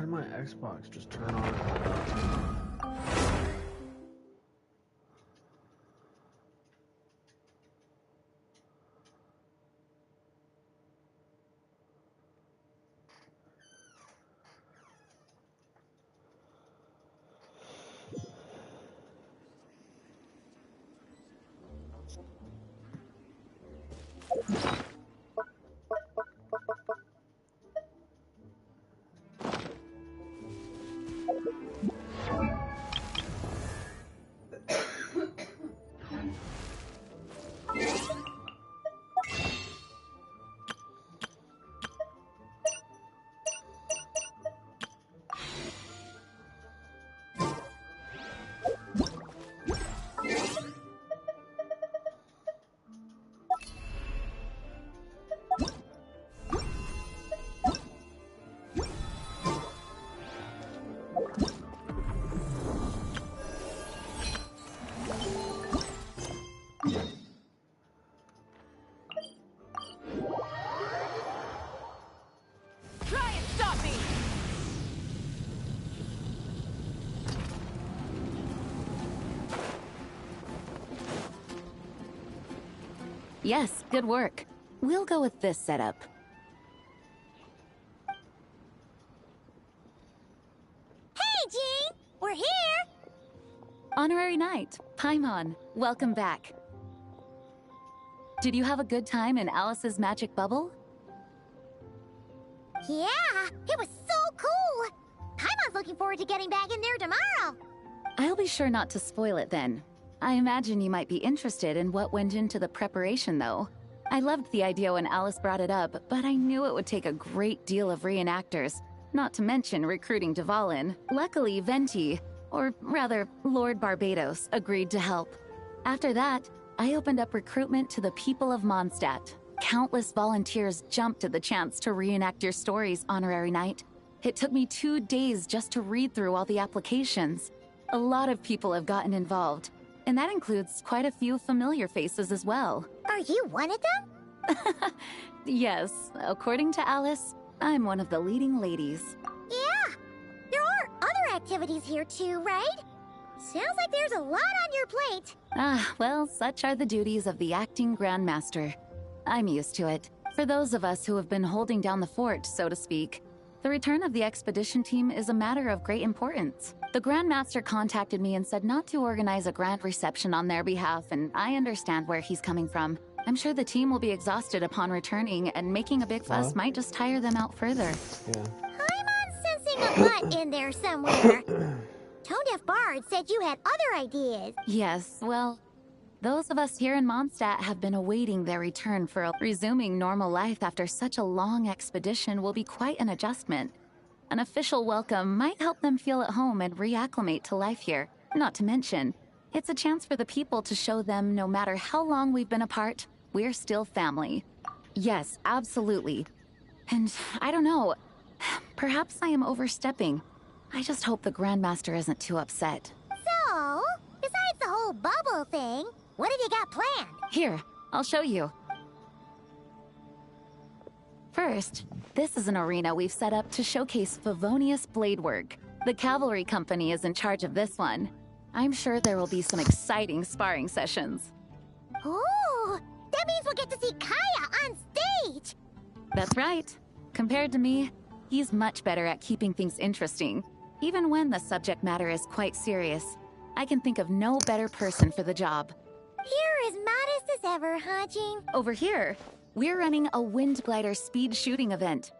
did my Xbox just turn on? Yes, good work. We'll go with this setup. Hey, Jean! We're here! Honorary Knight, Paimon, welcome back. Did you have a good time in Alice's magic bubble? Yeah, it was so cool! Paimon's looking forward to getting back in there tomorrow! I'll be sure not to spoil it then. I imagine you might be interested in what went into the preparation, though. I loved the idea when Alice brought it up, but I knew it would take a great deal of reenactors, not to mention recruiting Dvalin. Luckily, Venti, or rather, Lord Barbados, agreed to help. After that, I opened up recruitment to the people of Mondstadt. Countless volunteers jumped at the chance to reenact your stories, Honorary Knight. It took me 2 days just to read through all the applications. A lot of people have gotten involved. And that includes quite a few familiar faces as well. Are you one of them? Yes, according to Alice, I'm one of the leading ladies. Yeah, there are other activities here too, right? Sounds like there's a lot on your plate. Ah, well, such are the duties of the acting Grandmaster. I'm used to it. For those of us who have been holding down the fort, so to speak, the return of the expedition team is a matter of great importance. The Grandmaster contacted me and said not to organize a grand reception on their behalf, and I understand where he's coming from. I'm sure the team will be exhausted upon returning, and making a big fuss might just tire them out further. Yeah. I'm sensing a butt in there somewhere. Tone-deaf Bard said you had other ideas. Yes, well, those of us here in Mondstadt have been awaiting their return for resuming normal life after such a long expedition will be quite an adjustment. An official welcome might help them feel at home and reacclimate to life here. Not to mention, it's a chance for the people to show them no matter how long we've been apart, we're still family. Yes, absolutely. And I don't know, perhaps I am overstepping. I just hope the Grandmaster isn't too upset. So, besides the whole bubble thing, what have you got planned? Here, I'll show you. First, this is an arena we've set up to showcase Favonius blade work. The cavalry company is in charge of this one. I'm sure there will be some exciting sparring sessions. Ooh, that means we'll get to see Kaya on stage! That's right. Compared to me, he's much better at keeping things interesting, even when the subject matter is quite serious. I can think of no better person for the job. You're as modest as ever, huh, Jean? Over here, we're running a wind glider speed shooting event.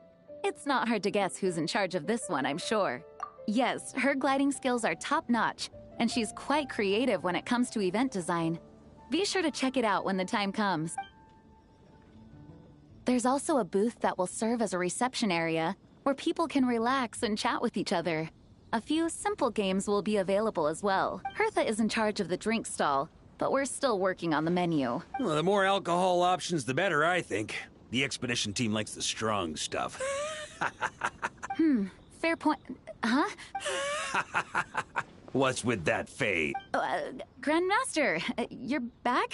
It's not hard to guess who's in charge of this one, I'm sure. Yes, her gliding skills are top-notch, and she's quite creative when it comes to event design. Be sure to check it out when the time comes. There's also a booth that will serve as a reception area where people can relax and chat with each other. A few simple games will be available as well. Hertha is in charge of the drink stall, but we're still working on the menu. Well, the more alcohol options, the better, I think. The expedition team likes the strong stuff. Fair point. Huh? What's with that fade? Grandmaster, you're back?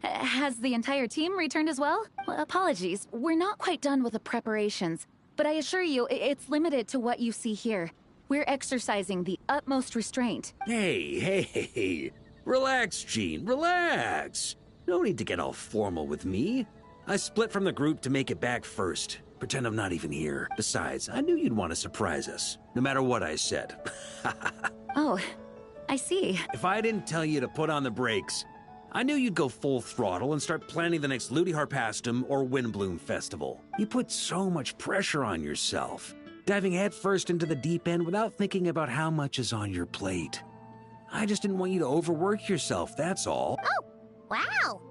Has the entire team returned as well? Apologies, we're not quite done with the preparations. but I assure you, it's limited to what you see here. We're exercising the utmost restraint. Hey. Relax, Jean, relax. No need to get all formal with me. I split from the group to make it back first. Pretend I'm not even here. Besides, I knew you'd want to surprise us, no matter what I said. Oh, I see. If I didn't tell you to put on the brakes, I knew you'd go full throttle and start planning the next Ludi Harpastum or Windbloom Festival. You put so much pressure on yourself, diving headfirst into the deep end without thinking about how much is on your plate. I just didn't want you to overwork yourself, that's all. Oh, wow.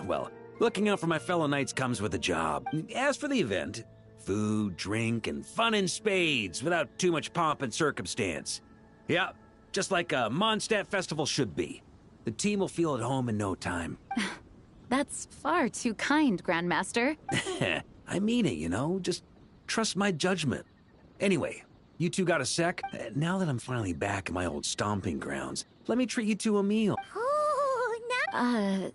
Well, looking out for my fellow knights comes with a job. As for the event, food, drink, and fun in spades without too much pomp and circumstance. Yeah, just like a Mondstadt festival should be. The team will feel at home in no time. That's far too kind, Grandmaster. I mean it, you know? Just trust my judgment. Anyway, you two got a sec? Now that I'm finally back in my old stomping grounds, let me treat you to a meal. Oh, now...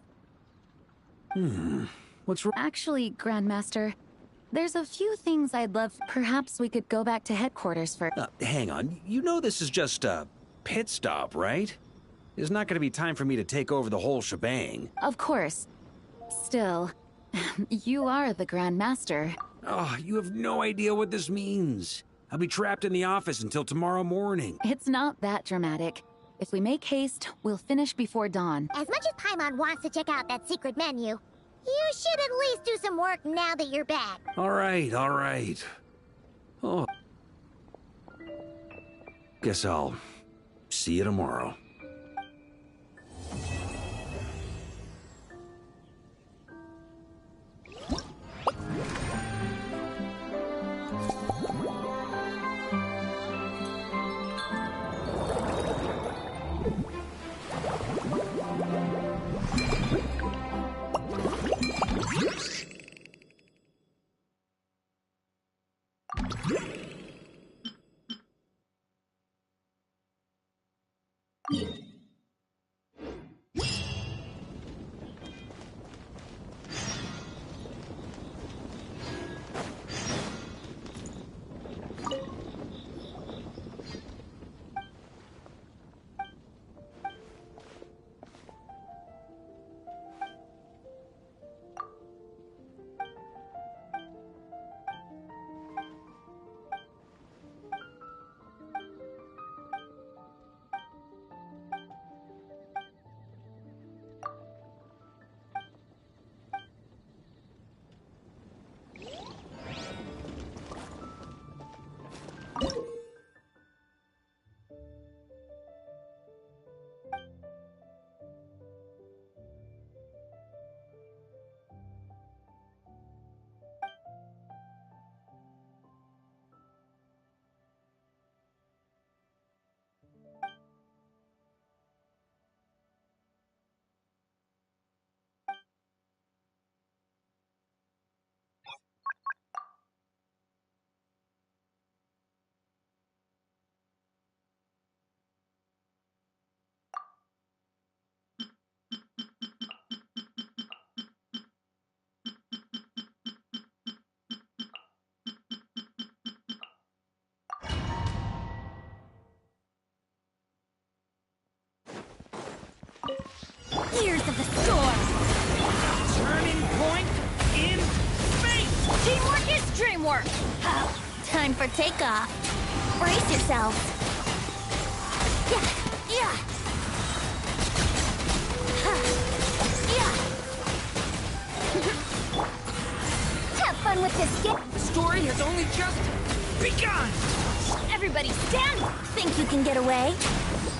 What's wrong? Actually, Grandmaster, there's a few things I'd love. Perhaps we could go back to headquarters for... Hang on. You know this is just a pit stop, right? There's not going to be time for me to take over the whole shebang. Of course. Still, you are the Grandmaster. Oh, you have no idea what this means. I'll be trapped in the office until tomorrow morning. It's not that dramatic. If we make haste, we'll finish before dawn. As much as Paimon wants to check out that secret menu, you should at least do some work now that you're back. All right. Oh. Guess I'll see you tomorrow. Years of the storm! Turning point in space! Teamwork is dreamwork! Time for takeoff. Brace yourselves. Yeah. Have fun with this skip. The story has only just begun! Everybody stand! Think you can get away?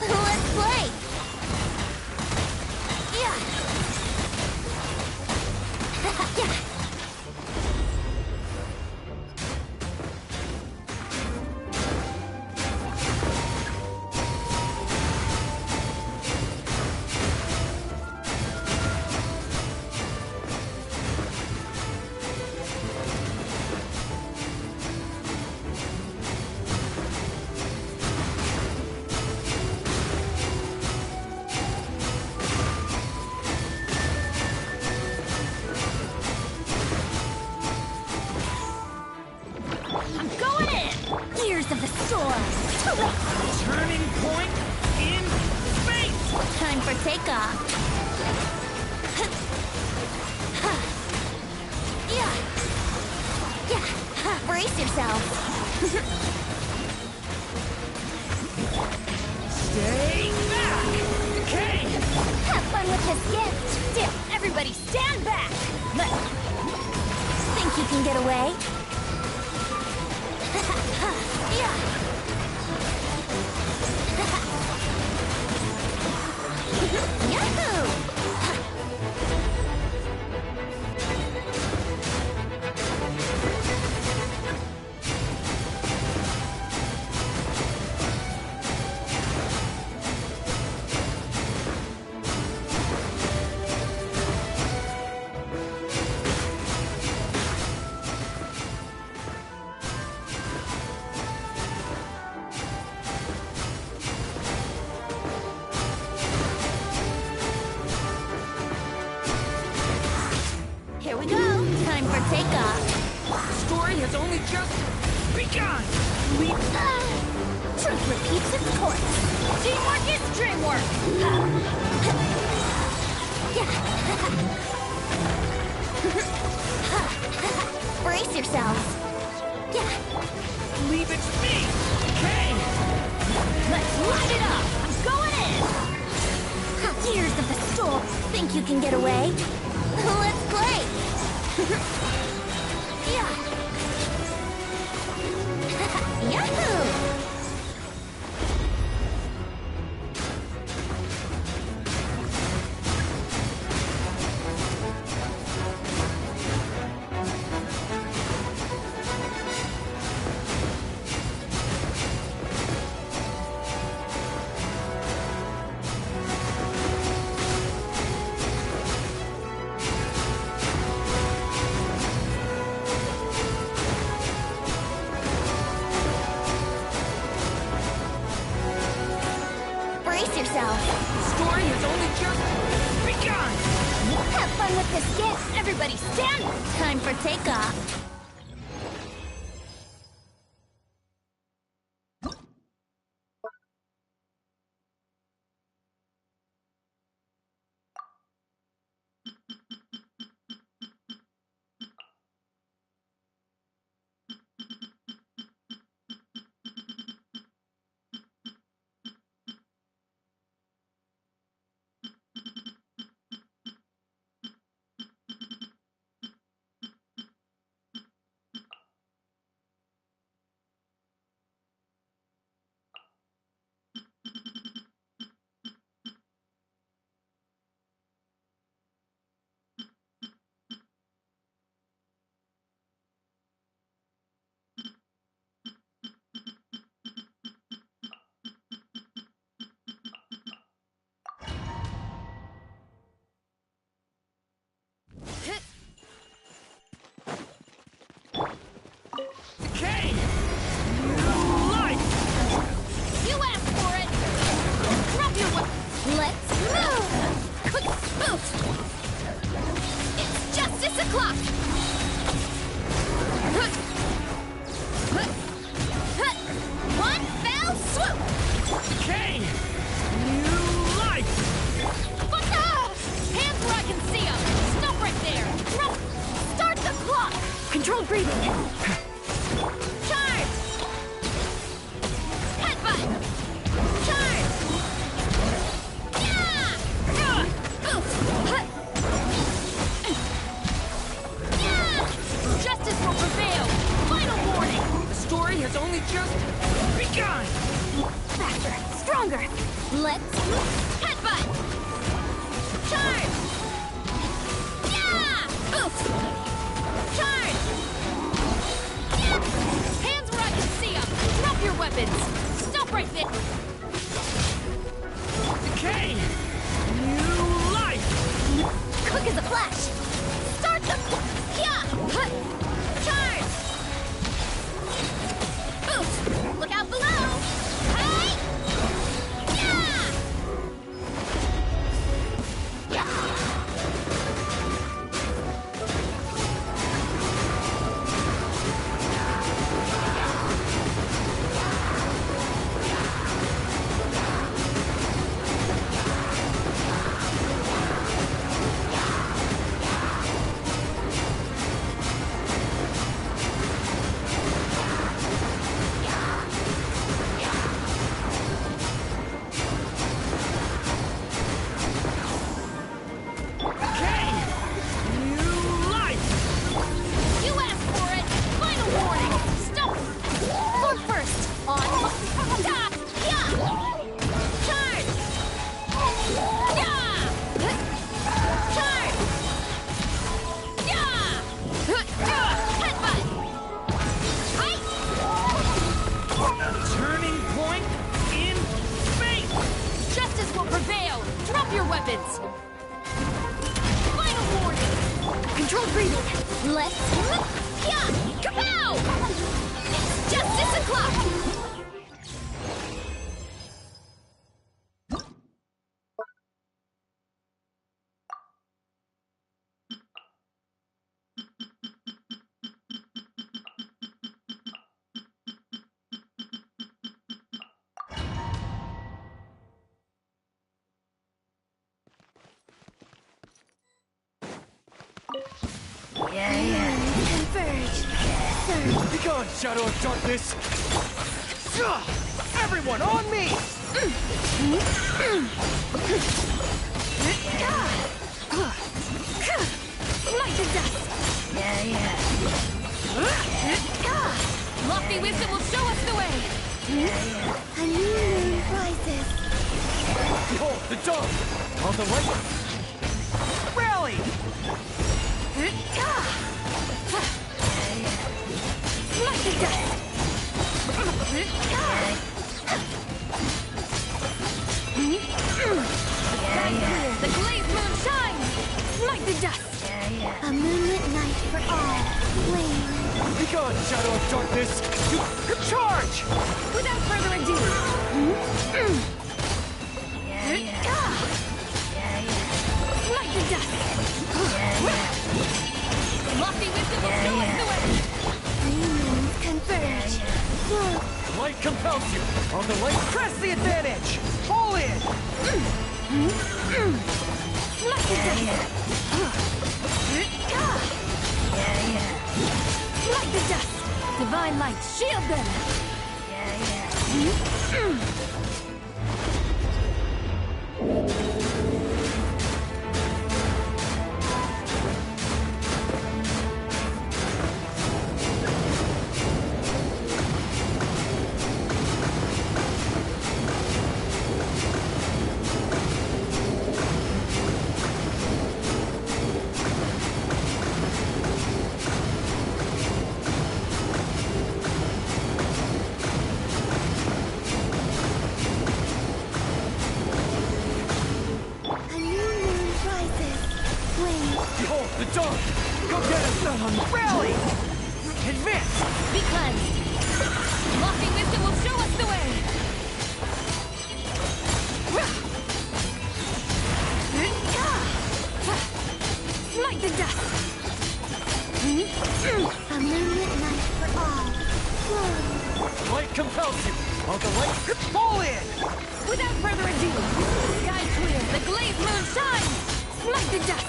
Let's play! Turning point in space! Time for takeoff. Yeah. Yeah. Brace yourself. Stay back! Okay! Have fun with this gift. Everybody stand back! Think you can get away? Yeah. Yahoo! Here we go. Time for takeoff. Story has only just begun! Truth repeats its course. Teamwork is dreamwork! Brace yourselves. Yeah. Leave it to me! Okay! Let's light it up! I'm going in! Years of the storm. Think you can get away? Let's play. Yeah. Yahoo! Brace yourself. Story has only just begun! Have fun with this gift. Everybody stand. Time for takeoff. Okay! New life! You asked for it! Drop your weapon! Let's move. Quick boost! It's justice o'clock! One fell swoop! Okay! New life! Hands where I can see them! Stop right there! Drop! Start the clock! Controlled breathing! Charge! Headbutt! Charge! Yeah! Yeah! Justice will prevail! Final warning! The story has only just begun! Faster. Stronger. Let's Headbutt! Charge! Yeah! Charge! Yeah! Hands where I can see them! Drop your weapons! Stop right there! Okay! New life! quick as a flash. Start the... Yeah! Hut! Charge! Boost! Look out below! Hey! Yeah! weapons! Final warning! Controlled breathing! Let's... Yeah! Kapow! It's justice o'clock! Converge. Surge. Be gone, Shadow of Darkness! Everyone on me! Light to dust! Lofty wisdom will show us the way! A new moon rises. Behold, the dawn! On the right! Rally! Light to dust! The glazed moon shines! Light the dust! A moonlit night for all. Flame. Be gone, Shadow of Darkness! You charge! Without further ado! Light the dust! Lofty wisdom will show us the way! Three moons converge. Flow. Light compels you! On the light, press the advantage! All in! Light the dust! Light the dust! Divine light, shield them! A new moon rises. Flame. Behold, the dawn! Go get us! Rally! Advance! Be cleansed! Lofty wisdom will show us the way! Light the dust! A moonlit night for all. Flow. Light compels you! On the light, fall in! Without further ado, sky clear, the glazed moon shines! Light the dust!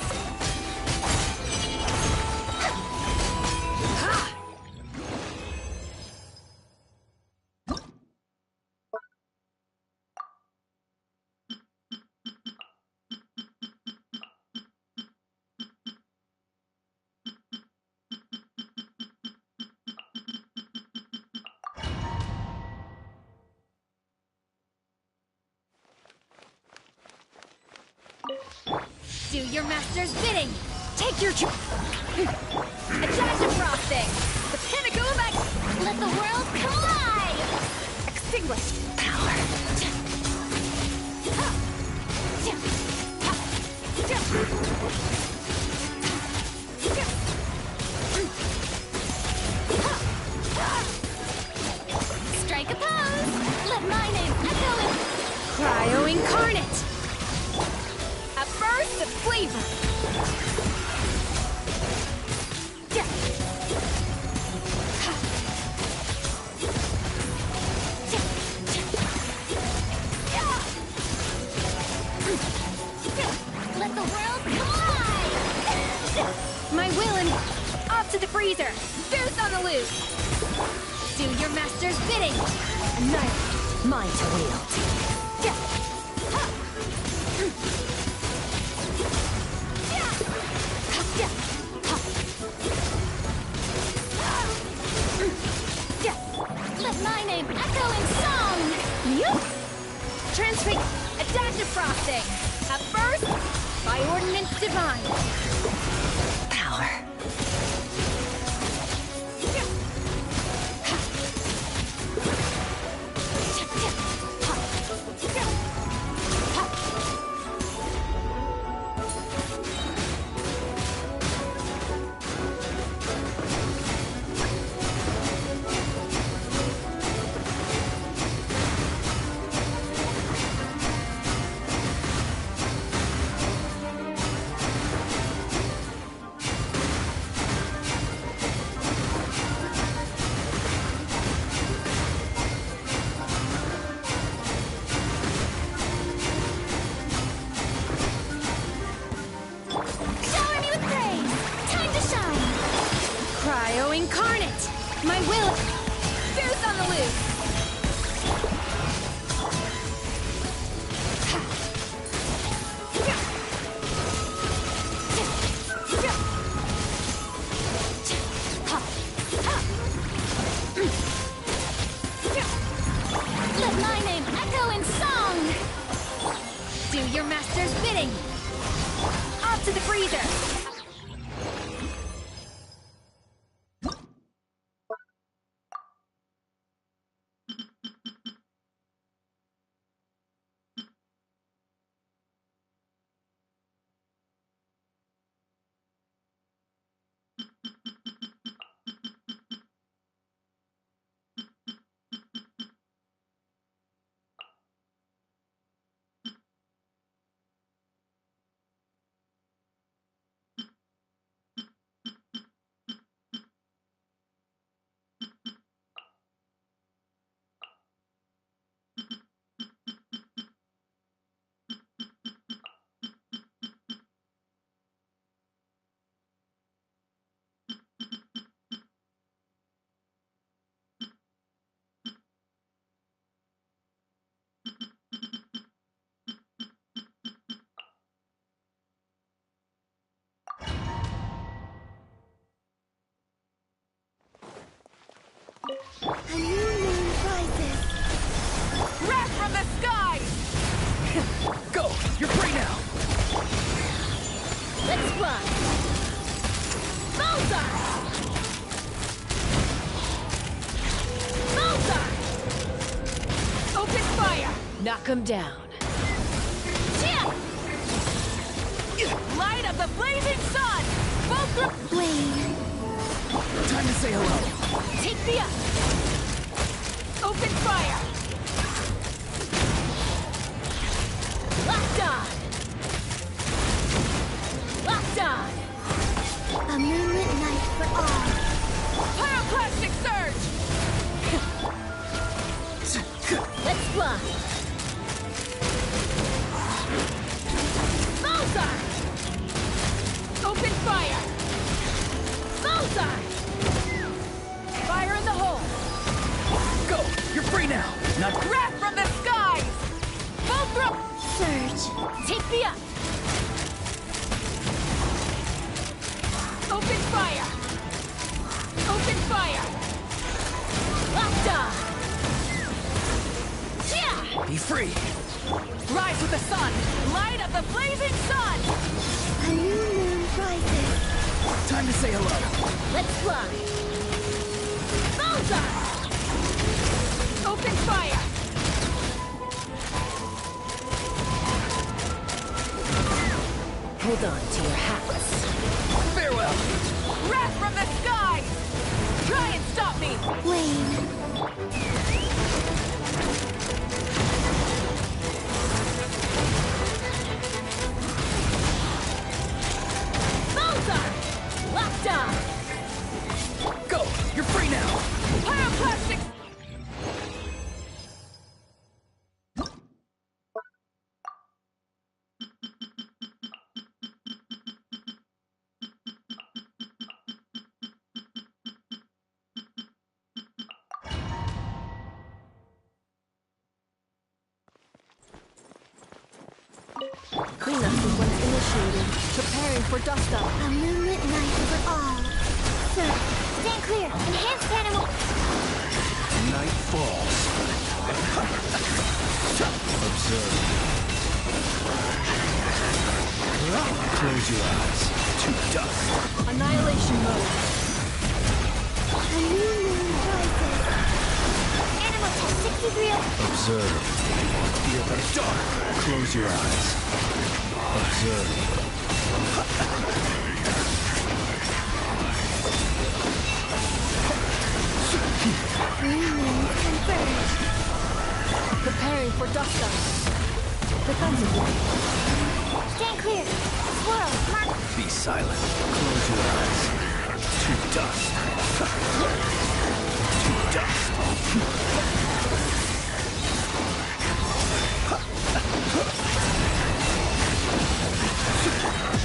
Do your master's bidding! Take your a dash of frosting! The pinnacle of let the world collide! Extinguished power! Strike a pose! Let my name echo in Cryo Incarnate! A burst of flavor! Let the world collide! My will and off to the freezer! Boost on the loose! Do your master's bidding! Annihilate, mine to wield! Let my name echo in song! Transfix, a dash of frosting! At first, by ordinance divine! Power! My name echo in song! Do your master's bidding! Off to the freezer! A new moon rises. Wrath from the skies! Go! You're free now! Let's fly! Bullseye! Bullseye! Open fire! Knock him down. Light of the blazing sun! Both Blade. Time to say hello. Take me up! Open fire! Locked on! Locked on! A moonlit night for all. Pyroclastic surge! Let's fly! Bullseye! Open fire! Bullseye! Fire in the hole! Go! You're free now! Not wrath from the skies! Both throw! Surge. Take me up! Open fire! Open fire! Locked on! Yeah! Be free! Rise with the sun! Light of the blazing sun! A new moon rises. Time to say hello. Let's fly! Bullseye! Open fire! Hold on to your hats. Farewell! Wrath from the skies! Try and stop me! Flame. Bullseye! Locked on! Go! You're free now! Pyroclastic! Cleanup sequence initiated. Preparing for dust up. A moonlit night for all. Surge. Stand clear. Enhanced animal. Night falls. Observe. Close your eyes. To dust. Annihilation mode. A new moon rises. Animal test 63. Observe. Feel the dark. Close your eyes. Observe. New moon confirmed. Preparing for dust up. Defensive one. Stand clear. Swirl. Mark. Be silent. Close your eyes. To dust. To dust.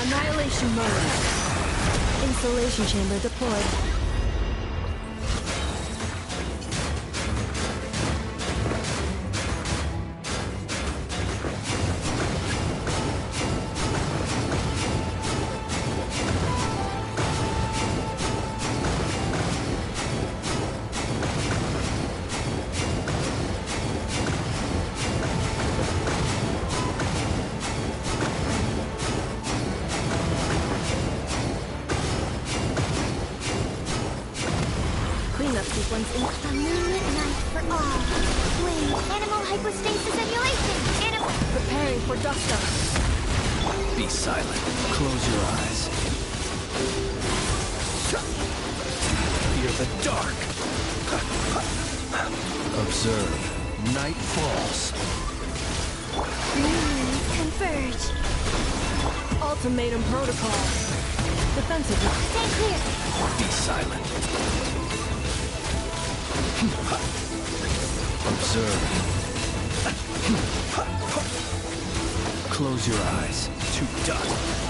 Annihilation mode. Installation chamber deployed. hypostasis emulation. Preparing for dust-up. Be silent. Close your eyes. Fear the dark. Observe. Night falls. Converge. Ultimatum protocol. Defensive. Stay clear. Be silent. Observe. Close your eyes. To dust.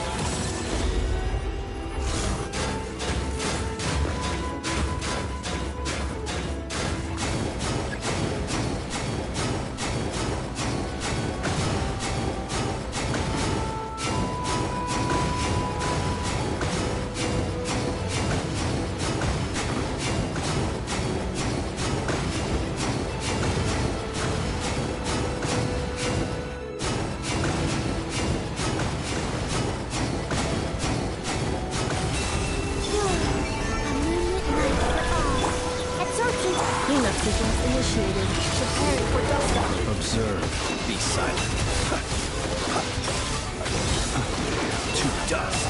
Cleanup sequence initiated. Preparing for dust-up. Observe. Be silent. To dust.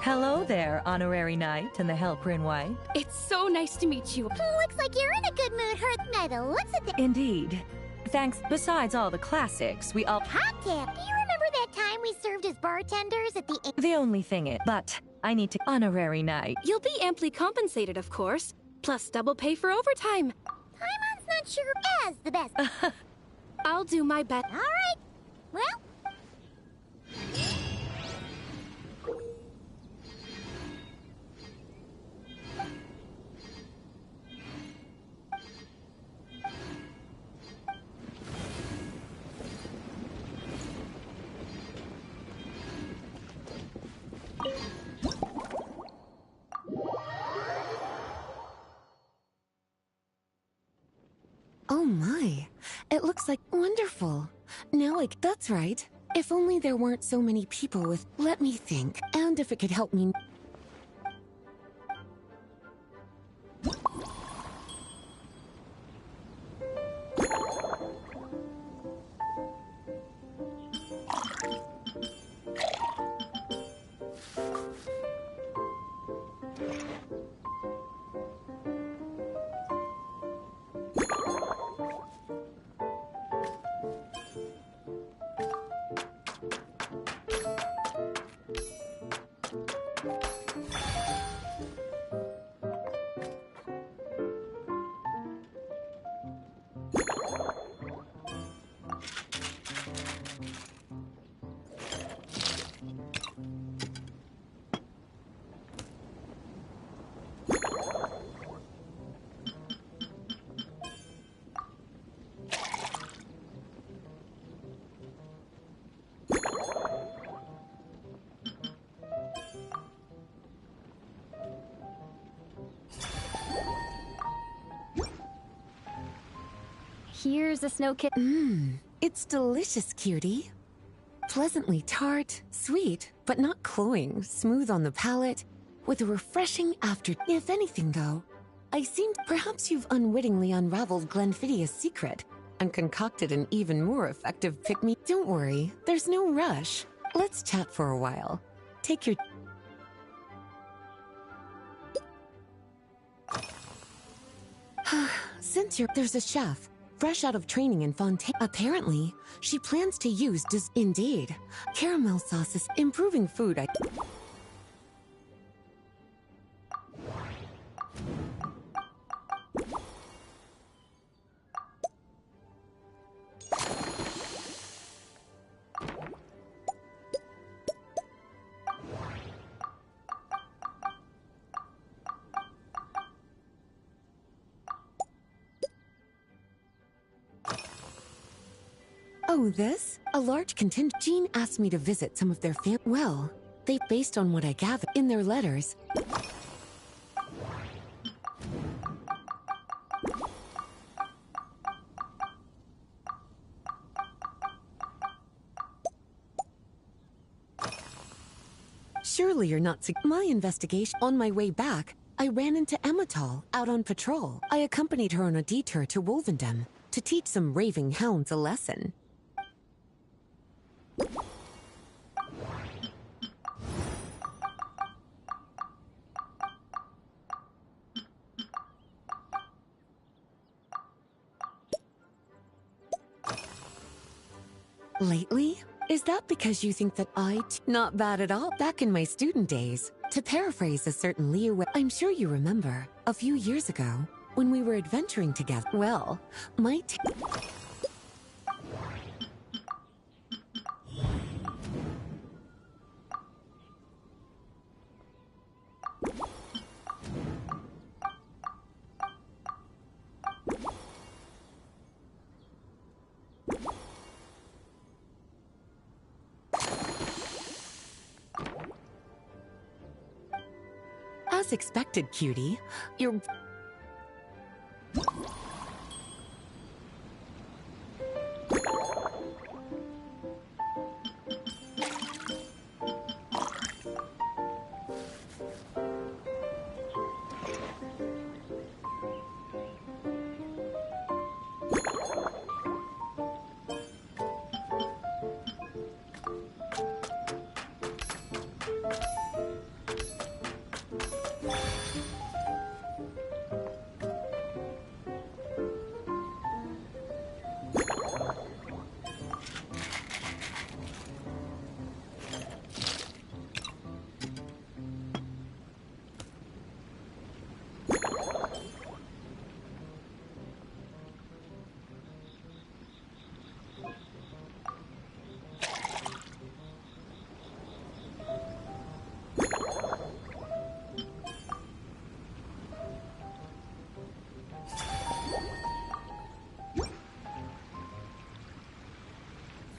Hello there, honorary knight and the helper in white. It's so nice to meet you. Looks like you're in a good mood, Hearth. By the looks of the Indeed. Thanks. Besides all the classics, we all... hot tip. Do you remember that time we served as bartenders at the... The only thing is... But I need to... Honorary knight. You'll be amply compensated, of course. Plus double pay for overtime. Paimon's not sure as the best. I'll do my best. All right. Well... Oh my, it looks like wonderful. Now that's right. If only there weren't so many people with, let me think, and if it could help me. Here's a snow kit. It's delicious, cutie. Pleasantly tart, sweet, but not cloying, smooth on the palate, with a refreshing after. If anything, though, I seem perhaps you've unwittingly unraveled Glenfiddia's secret and concocted an even more effective pick-me. Don't worry, there's no rush. Let's chat for a while. Take your... Since there's a chef, fresh out of training in Fontaine. Apparently, she plans to use indeed. Caramel sauces, improving food. Oh, this? A large contingent. Jean asked me to visit some of their well, they based on what I gathered in their letters. Surely you're not my investigation. On my way back, I ran into Emmetall out on patrol. I accompanied her on a detour to Wolvendom to teach some raving hounds a lesson. Lately? Is that because you think that not bad at all? Back in my student days, to paraphrase a certain Liyue, I'm sure you remember, a few years ago, when we were adventuring together. Well, as expected, cutie. You're...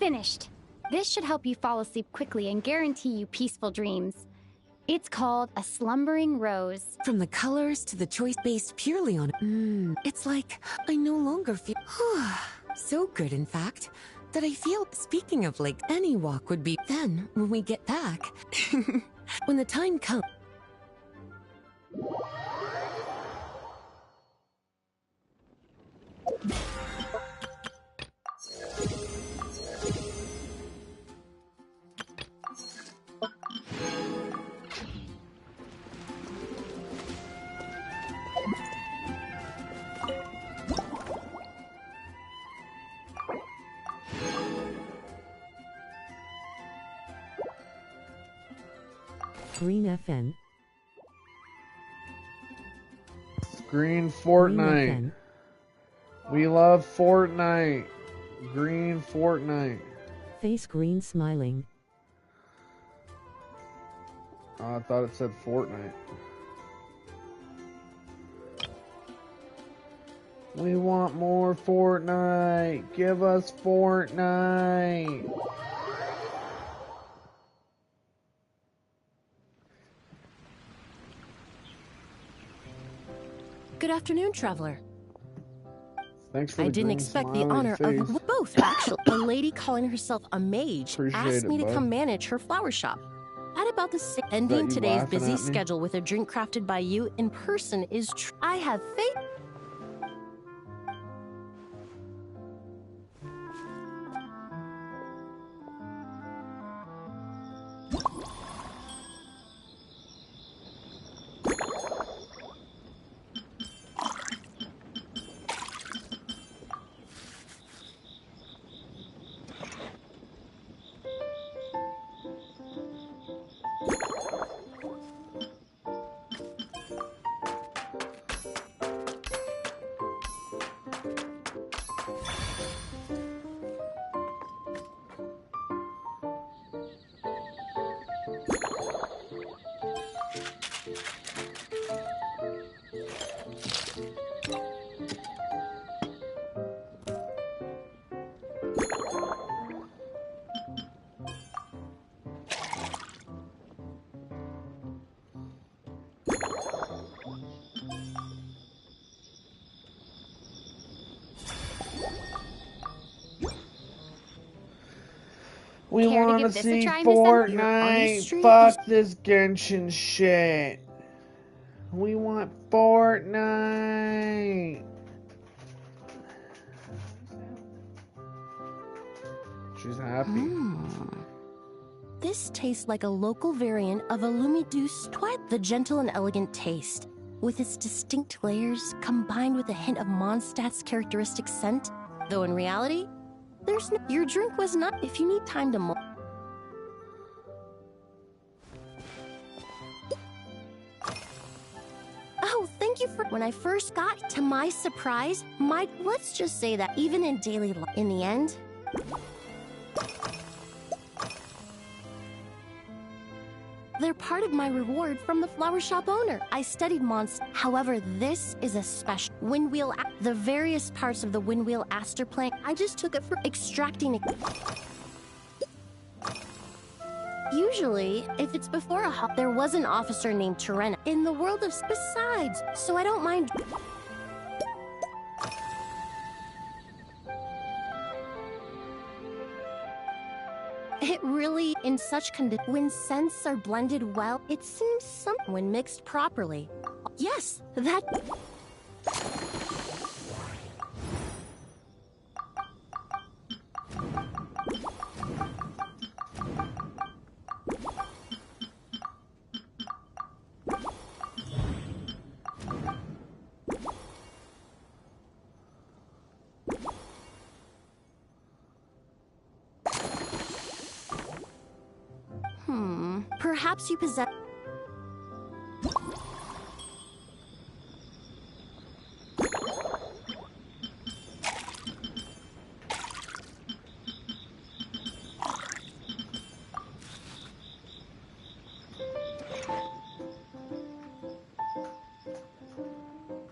Finished. This should help you fall asleep quickly and guarantee you peaceful dreams. It's called a slumbering rose. From the colors to the choice based purely on it's like I no longer feel so good, in fact, that I feel, speaking of like, any walk would be then when we get back. When the time comes. Green FN. Green Fortnite. Green FN. We love Fortnite. Green Fortnite. Face green smiling. Oh, I thought it said Fortnite. We want more Fortnite. Give us Fortnite. Good afternoon, traveler. Thanks for I the didn't green expect the smiley honor face. of both, actually. A lady calling herself a mage Appreciate asked me it, to bud. come manage her flower shop. At about the same that ending you today's laughing busy at me? schedule with a drink crafted by you in person is I have faith. We Care to want to give this a see try, Miss Em? Your Fortnite. artistry Fuck this Genshin shit. We want Fortnite. She's happy. This tastes like a local variant of a Lumiduce Twilight. The gentle and elegant taste, with its distinct layers, combined with a hint of Mondstadt's characteristic scent. Though in reality, there's no. Your drink was not. If you need time to. Oh, thank you for. When I first got, to my surprise, let's just say that even in daily life, in the end. They're part of my reward from the flower shop owner. I studied monsters. However, this is a special windwheel. The various parts of the windwheel aster plant. I just took it for extracting it. Usually, if it's before a hop, there was an officer named Terena in the world of besides, so I don't mind. It really, in such when scents are blended well, it seems something when mixed properly. Yes, that. Perhaps you possess.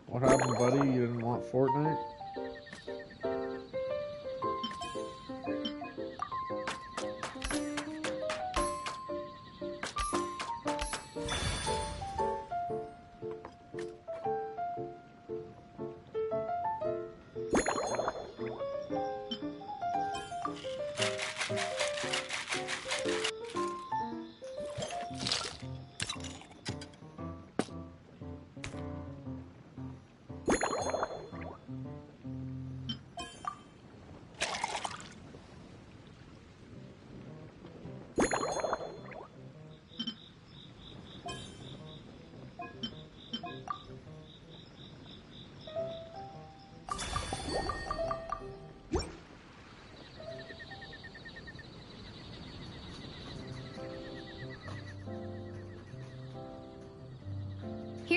What happened, buddy? You didn't want Fortnite?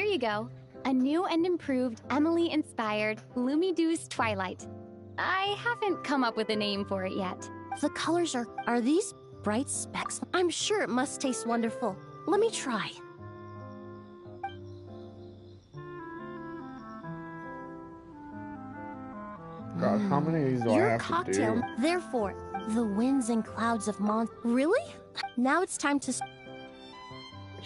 Here you go. A new and improved, Emily-inspired Lumidouce Twilight. I haven't come up with a name for it yet. The colors are these bright specks? I'm sure it must taste wonderful. Let me try. God, how many of these do I Your have cocktail, to do? therefore, the winds and clouds of Really? Now it's time to...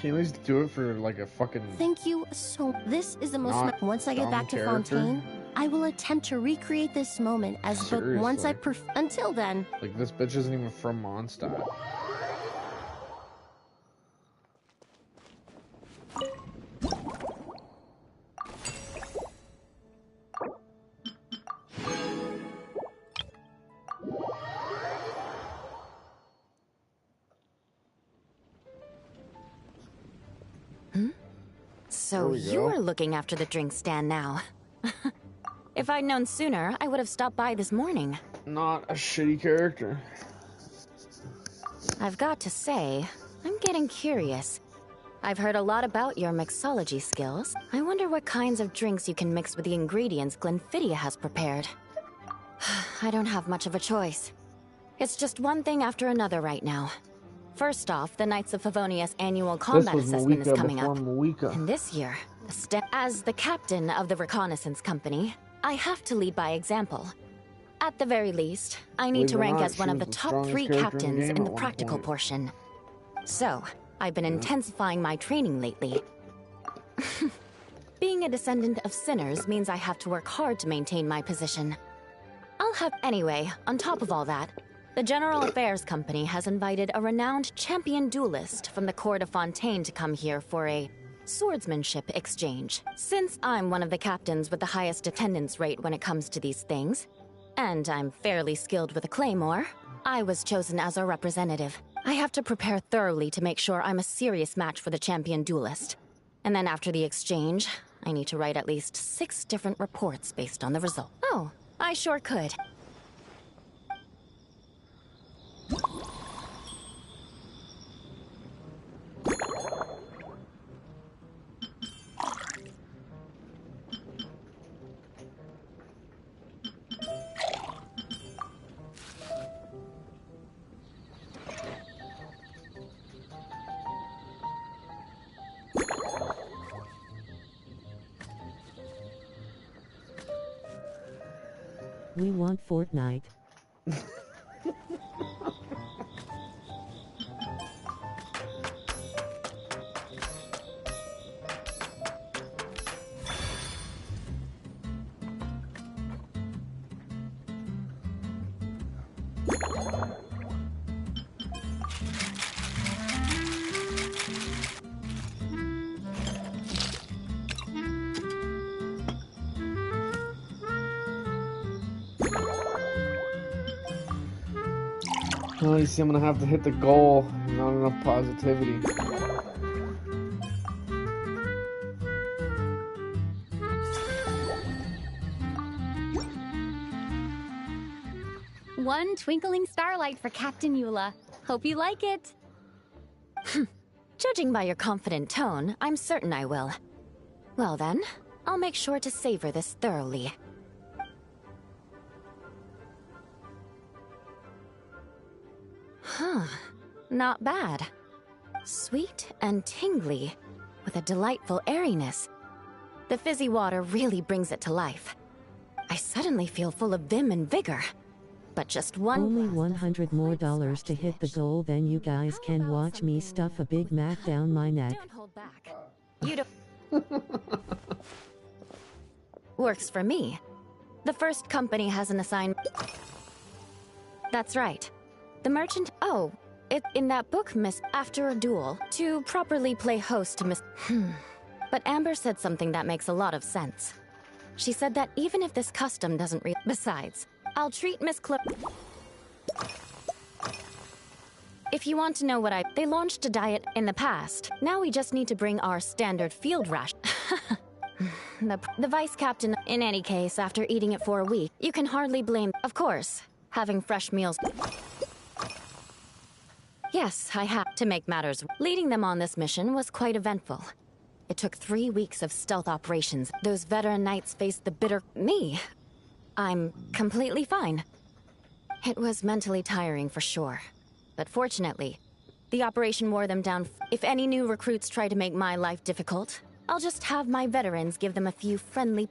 Can you at least do it for like a fucking... Thank you so... This is the most... Not Once I get dumb back to character? Fontaine, I will attempt to recreate this moment as but once I Seriously. Until then... Like, this bitch isn't even from Mondstadt. So you're looking after the drink stand now. If I'd known sooner, I would have stopped by this morning. Not a shitty character. I've got to say, I'm getting curious. I've heard a lot about your mixology skills. I wonder what kinds of drinks you can mix with the ingredients Glenfiddich has prepared. I don't have much of a choice. It's just one thing after another right now. First off, the Knights of Favonius annual combat assessment is coming up. And this year, as the captain of the reconnaissance company, I have to lead by example. At the very least, I need to rank as one of the top 3 captains in the practical portion. So, I've been intensifying my training lately. Being a descendant of sinners means I have to work hard to maintain my position. Anyway, on top of all that, the General Affairs Company has invited a renowned champion duelist from the court of Fontaine to come here for a swordsmanship exchange. Since I'm one of the captains with the highest attendance rate when it comes to these things, and I'm fairly skilled with a claymore, I was chosen as a representative. I have to prepare thoroughly to make sure I'm a serious match for the champion duelist. And then after the exchange, I need to write at least 6 different reports based on the result. Oh, I sure could. We want Fortnite. Oh, you see, I'm gonna have to hit the goal. Not enough positivity. One twinkling starlight for Captain Eula. Hope you like it. Judging by your confident tone, I'm certain I will. Well then, I'll make sure to savor this thoroughly. Huh, not bad. Sweet and tingly, with a delightful airiness. The fizzy water really brings it to life. I suddenly feel full of vim and vigor. But just one... Only $100 more to hit the goal, then you guys can watch me stuff a Big Mac down my neck. Don't hold back. You don't... Works for me. The first company has an assignment... That's right. The merchant... Oh, in that book, Miss... After a duel, to properly play host to Miss... But Amber said something that makes a lot of sense. She said that even if this custom doesn't Besides, I'll treat Miss Clip... If you want to know what They launched a diet in the past. Now we just need to bring our standard field ration. The vice captain... In any case, after eating it for a week, you can hardly blame... Of course, having fresh meals... Yes, I have to make matters. Leading them on this mission was quite eventful. It took 3 weeks of stealth operations. Those veteran knights faced the bitter... Me? I'm completely fine. It was mentally tiring for sure. But fortunately, the operation wore them down. If any new recruits try to make my life difficult, I'll just have my veterans give them a few friendly...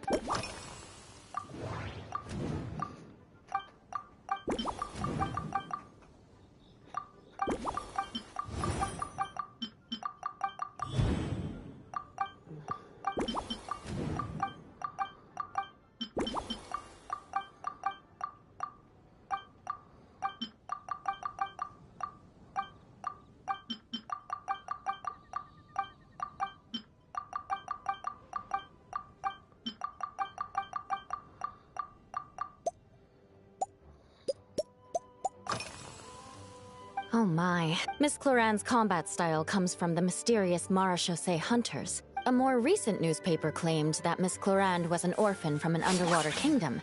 Oh my. Miss Cloran's combat style comes from the mysterious Marechaussee hunters. A more recent newspaper claimed that Miss Cloran was an orphan from an underwater kingdom,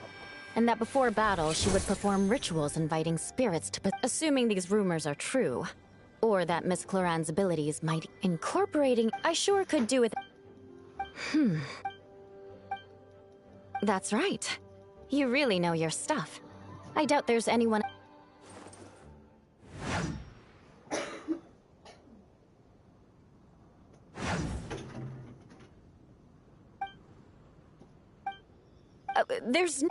and that before battle she would perform rituals inviting spirits to... Assuming these rumors are true, or that Miss Cloran's abilities might... Incorporating... I sure could do with... That's right. You really know your stuff. I doubt there's anyone... there's...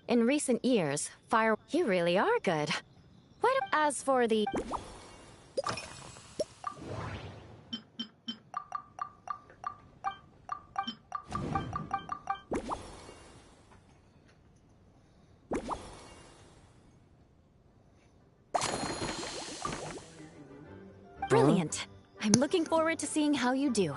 In recent years, fire... You really are good. Why do... As for the... Brilliant. I'm looking forward to seeing how you do.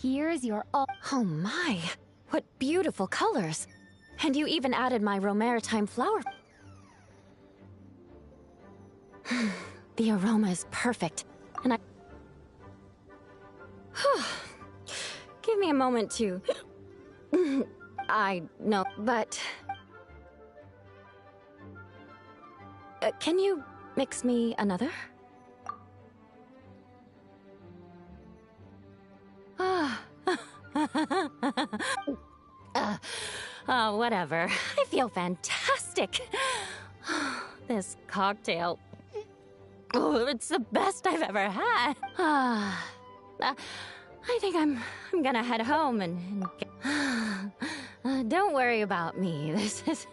Here's your Oh my! What beautiful colors! And you even added my Romaritime flower... The aroma is perfect, and I... Give me a moment to... I know, but... can you mix me another? Whatever. I feel fantastic. This cocktail... Oh, it's the best I've ever had. I think I'm gonna head home and don't worry about me. This is...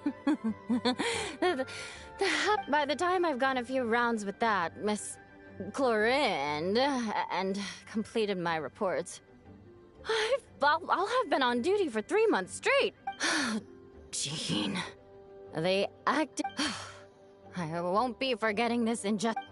By the time I've gone a few rounds with that, Miss Clorin, and completed my reports, I'll have been on duty for 3 months straight. Jean. They acted... I won't be forgetting this injustice.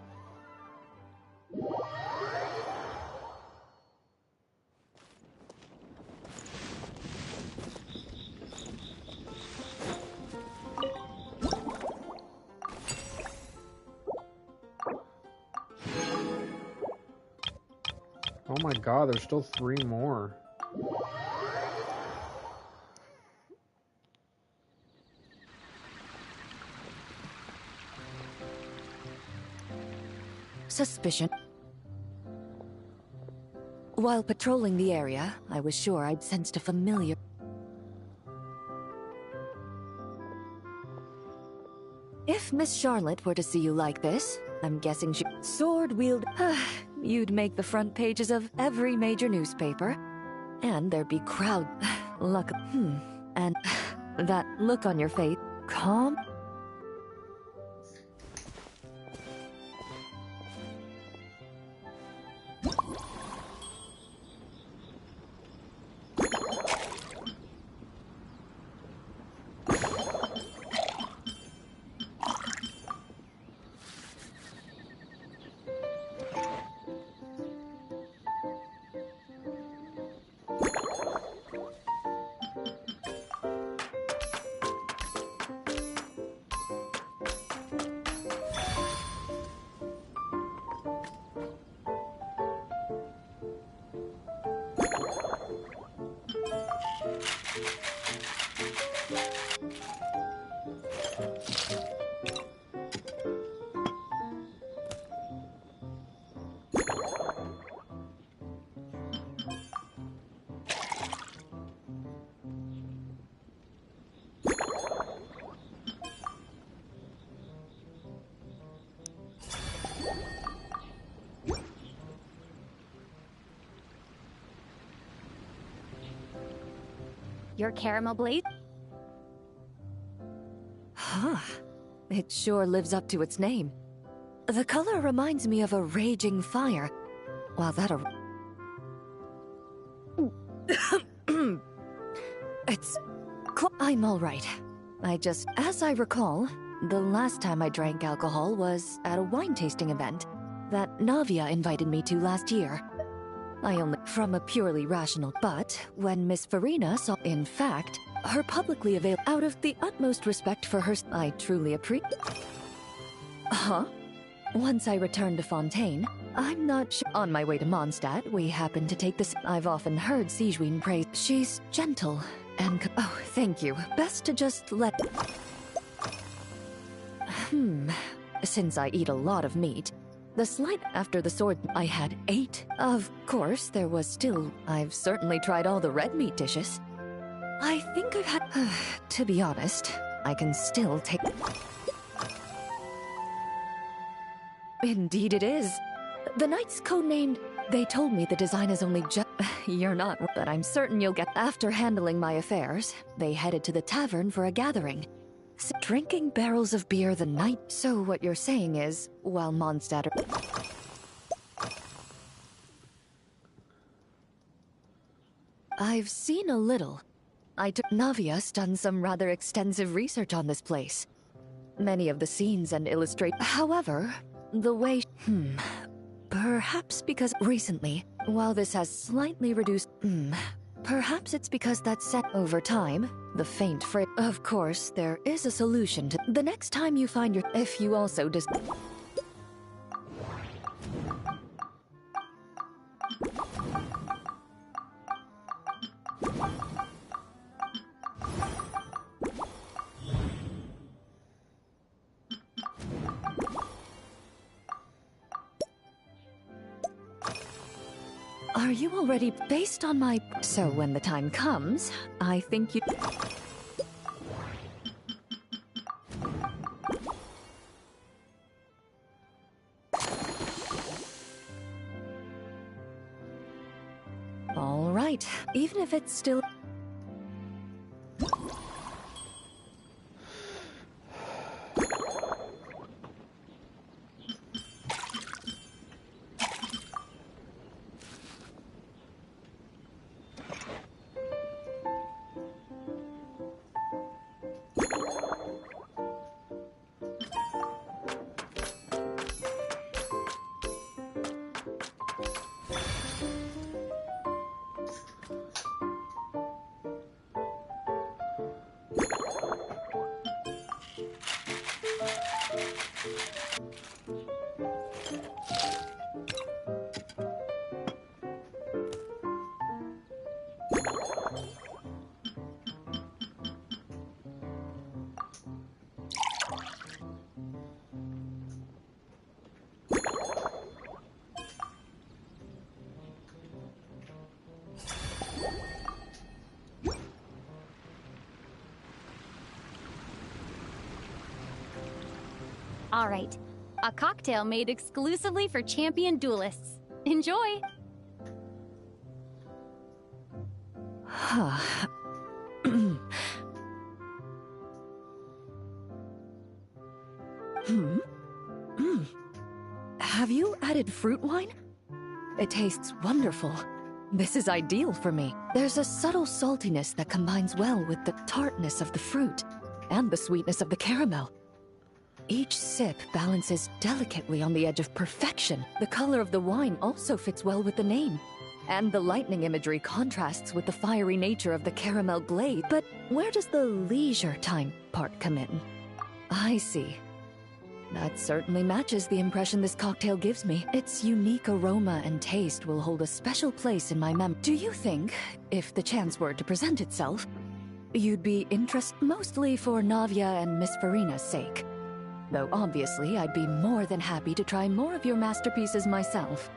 Oh my god, there's still 3 more. Suspicion. While patrolling the area, I was sure I'd sensed a familiar... If Miss Charlotte were to see you like this, I'm guessing she... Sword wield... You'd make the front pages of every major newspaper. And there'd be crowd... Luck... And that look on your face... Calm... Your caramel blade? Huh. It sure lives up to its name. The color reminds me of a raging fire. Wow, that It's... I'm alright. As I recall, the last time I drank alcohol was at a wine tasting event that Navia invited me to last year. I only... from a purely rational... But when Miss Farina saw... In fact, her publicly available... Out of the utmost respect for her... I truly appreciate... Huh? Once I returned to Fontaine, I'm not sure... On my way to Mondstadt, we happened to take this... I've often heard Sigewinne praise... She's gentle and... Oh, thank you. Best to just let... Since I eat a lot of meat... The slight after the sword, I had 8. Of course, there was still... I've certainly tried all the red meat dishes. I think I've had... to be honest, I can still take... Indeed it is. The knight's codenamed... They told me the design is only just... You're not... But I'm certain you'll get... After handling my affairs, they headed to the tavern for a gathering. Drinking barrels of beer the night... So what you're saying is, while Mondstadt... I've seen a little. Navia's done some rather extensive research on this place. Many of the scenes and illustrate... However, the way... Perhaps because recently, while this has slightly reduced... Perhaps it's because that's set over time, the faint phrase... Of course, there is a solution to... The next time you find your... If you also just... Are you already based on my... So when the time comes, I think you... All right, even if it's still... All right. A cocktail made exclusively for champion duelists. Enjoy! Have you added fruit wine? It tastes wonderful. This is ideal for me. There's a subtle saltiness that combines well with the tartness of the fruit and the sweetness of the caramel. Each sip balances delicately on the edge of perfection. The color of the wine also fits well with the name. And the lightning imagery contrasts with the fiery nature of the caramel glade. But where does the leisure time part come in? I see. That certainly matches the impression this cocktail gives me. Its unique aroma and taste will hold a special place in my memory. Do you think, if the chance were to present itself, you'd be interested mostly for Navia and Miss Farina's sake? Though obviously I'd be more than happy to try more of your masterpieces myself.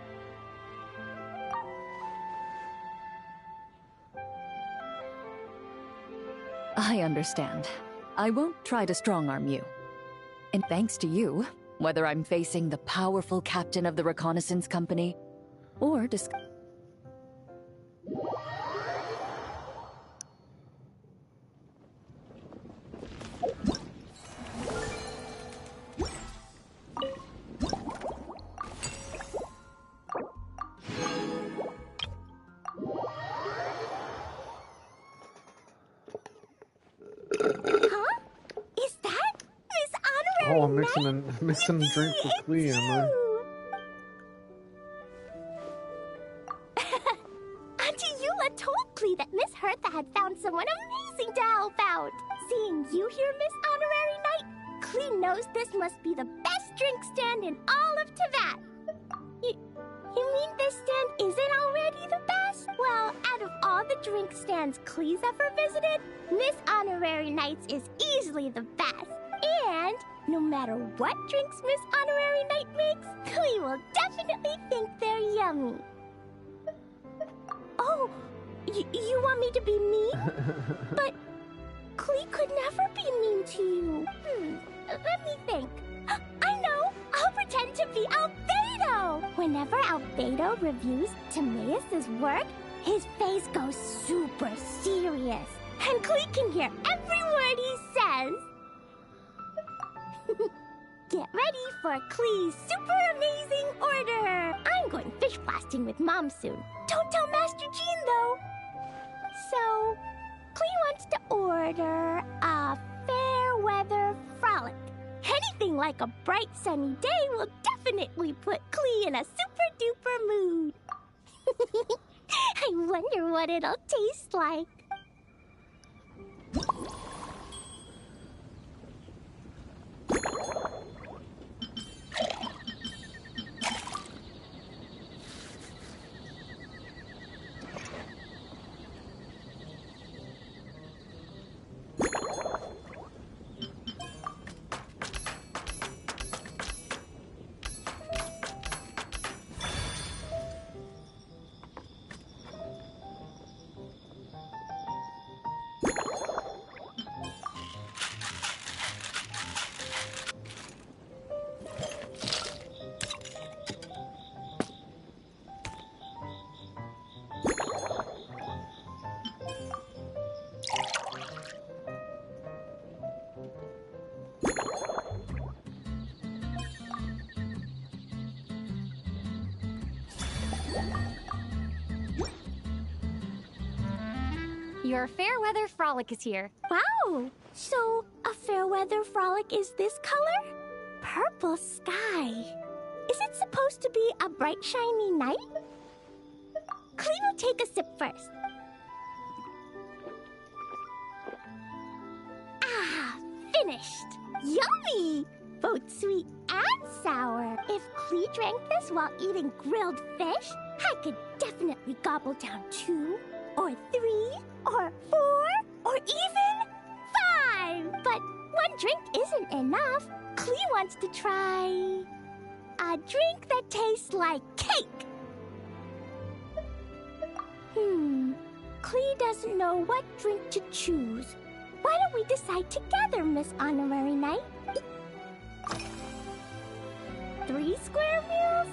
I understand. I won't try to strong-arm you. And thanks to you, whether I'm facing the powerful captain of the reconnaissance company, or Oh, I'm mixing a drink for Clea, am I? Auntie Eula told Clee that Miss Hertha had found someone amazing to help out. Seeing you here, Miss Honorary Knight, Clee knows this must be the best drink stand in all of Teyvat. You mean this stand isn't already the best? Well, out of all the drink stands Clee's ever visited, Miss Honorary Knight's is easily the best. And no matter what drinks Miss Honorary Knight makes, Clee will definitely think they're yummy. Oh, you want me to be mean? But Clee could never be mean to you. Let me think. I know! I'll pretend to be Albedo! Whenever Albedo reviews Timaeus' work, his face goes super serious. And Clee can hear every word he says. Get ready for Clee's super amazing order! I'm going fish blasting with Mom soon. Don't tell Master Jean, though! So, Clee wants to order a fair weather frolic. Anything like a bright sunny day will definitely put Clee in a super duper mood. I wonder what it'll taste like. Your fair weather frolic is here. Wow! So, a fair weather frolic is this color? Purple sky. Is it supposed to be a bright, shiny night? Clee will take a sip first. Ah, finished! Yummy! Both sweet and sour. If Clee drank this while eating grilled fish, I could definitely gobble down 2, or 3, or 4, or even 5! But one drink isn't enough. Clee wants to try a drink that tastes like cake. Clee doesn't know what drink to choose. Why don't we decide together, Miss Honorary Knight? 3 square meals?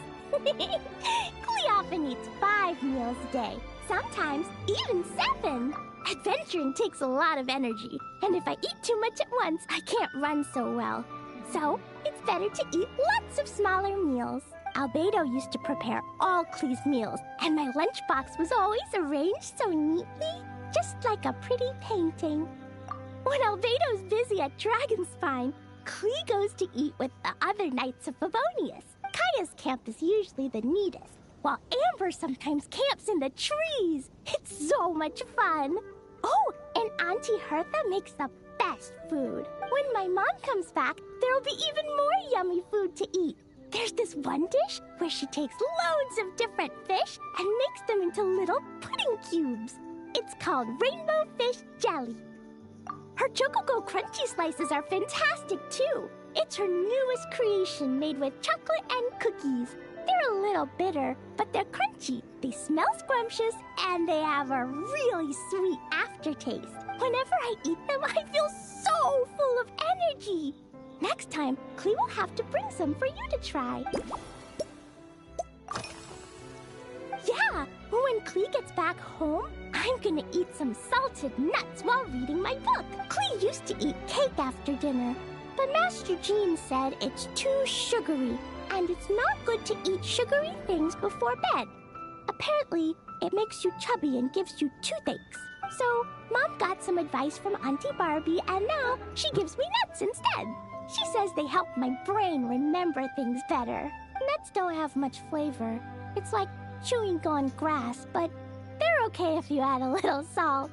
Klee often eats 5 meals a day, sometimes even 7. Adventuring takes a lot of energy, and if I eat too much at once, I can't run so well. So, it's better to eat lots of smaller meals. Albedo used to prepare all Klee's meals, and my lunchbox was always arranged so neatly, just like a pretty painting. When Albedo's busy at Dragonspine, Klee goes to eat with the other Knights of Favonius. Kaya's camp is usually the neatest, while Amber sometimes camps in the trees. It's so much fun. Oh, and Auntie Hertha makes the best food. When my mom comes back, there'll be even more yummy food to eat. There's this one dish where she takes loads of different fish and makes them into little pudding cubes. It's called rainbow fish jelly. Her Chococo Crunchy slices are fantastic, too. It's her newest creation made with chocolate and cookies. They're a little bitter, but they're crunchy. They smell scrumptious, and they have a really sweet aftertaste. Whenever I eat them, I feel so full of energy. Next time, Klee will have to bring some for you to try. Yeah, when Klee gets back home, I'm gonna eat some salted nuts while reading my book. Klee used to eat cake after dinner, but Master Jean said it's too sugary, and it's not good to eat sugary things before bed. Apparently, it makes you chubby and gives you toothaches. So, Mom got some advice from Auntie Barbie, and now she gives me nuts instead. She says they help my brain remember things better. Nuts don't have much flavor. It's like chewing on grass, but they're okay if you add a little salt.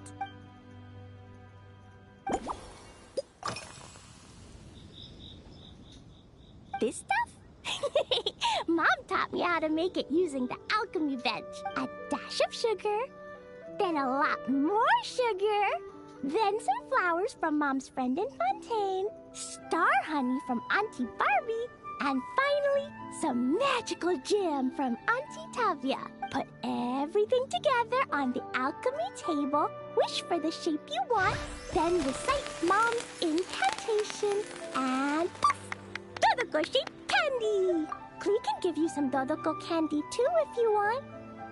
This stuff? Mom taught me how to make it using the alchemy bench. A dash of sugar, then a lot more sugar, then some flowers from Mom's friend in Fontaine, star honey from Auntie Barbie, and finally, some magical jam from Auntie Tavia. Put everything together on the alchemy table, wish for the shape you want, then recite Mom's incantation, and poof! Dodoko-shaped candy! Klee can give you some Dodoko candy too if you want.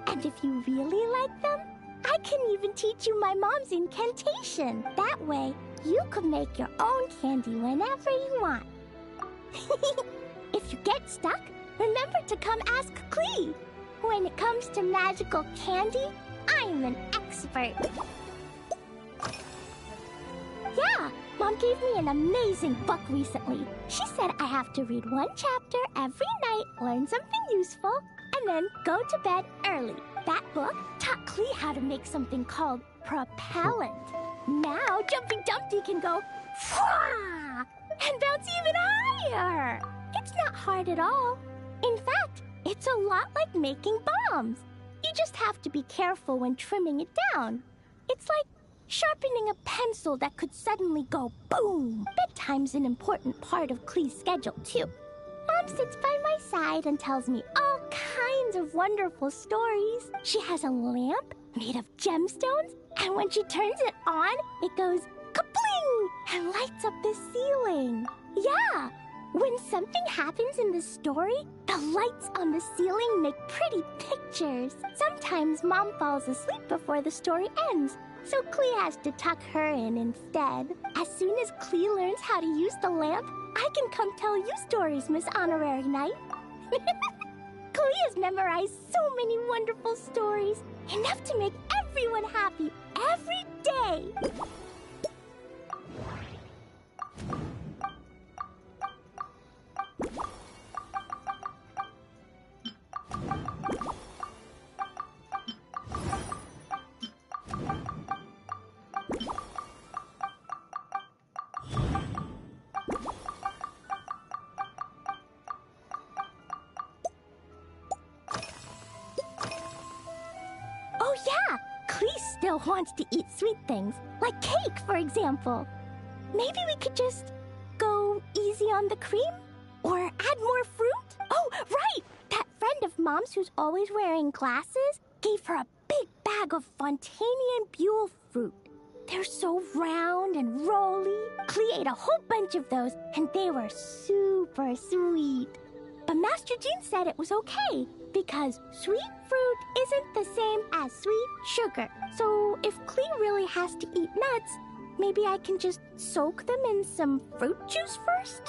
And if you really like them, I can even teach you my mom's incantation. That way, you can make your own candy whenever you want. If you get stuck, remember to come ask Klee. When it comes to magical candy, I'm an expert. Yeah, Mom gave me an amazing book recently. She said I have to read one chapter every night, learn something useful, and then go to bed early. That book taught Klee how to make something called propellant. Now Jumpy Dumpty can go Fwah! And bounce even higher. It's not hard at all. In fact, it's a lot like making bombs. You just have to be careful when trimming it down. It's like sharpening a pencil that could suddenly go boom. Bedtime's an important part of Klee's schedule, too. Mom sits by my side and tells me all kinds of wonderful stories. She has a lamp made of gemstones, and when she turns it on, it goes kapling and lights up the ceiling. Yeah, when something happens in the story, the lights on the ceiling make pretty pictures. Sometimes Mom falls asleep before the story ends, so Klee has to tuck her in instead. As soon as Klee learns how to use the lamp, I can come tell you stories, Miss Honorary Knight. Klee has memorized so many wonderful stories, enough to make everyone happy every day. Oh yeah, Klee still wants to eat sweet things, like cake, for example. Maybe we could just go easy on the cream? Or add more fruit? Oh, right! That friend of Mom's who's always wearing glasses gave her a big bag of Fontanian Buell fruit. They're so round and rolly. Klee ate a whole bunch of those, and they were super sweet. But Master Jean said it was okay, because sweet fruit isn't the same as sweet sugar. So if Klee really has to eat nuts, maybe I can just soak them in some fruit juice first?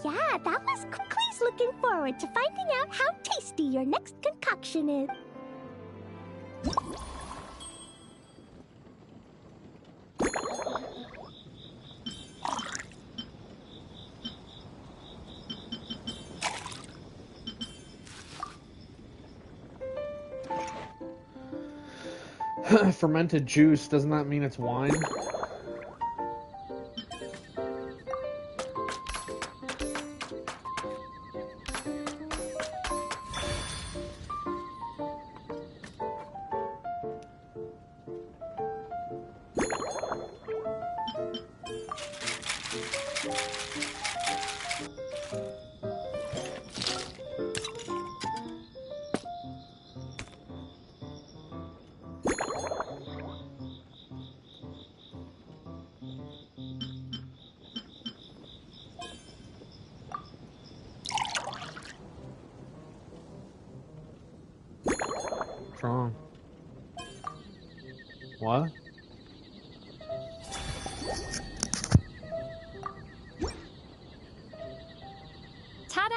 Yeah, that was Klee's looking forward to finding out how tasty your next concoction is. Fermented juice, doesn't that mean it's wine? What's wrong? What? Ta-da!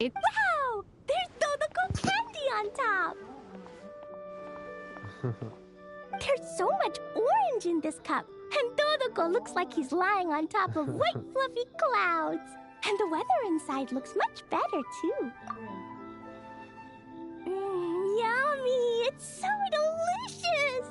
Wow! There's Dodoko candy on top! There's so much orange in this cup, and Dodoko looks like he's lying on top of white fluffy clouds. And the weather inside looks much better, too. Yummy! It's so delicious!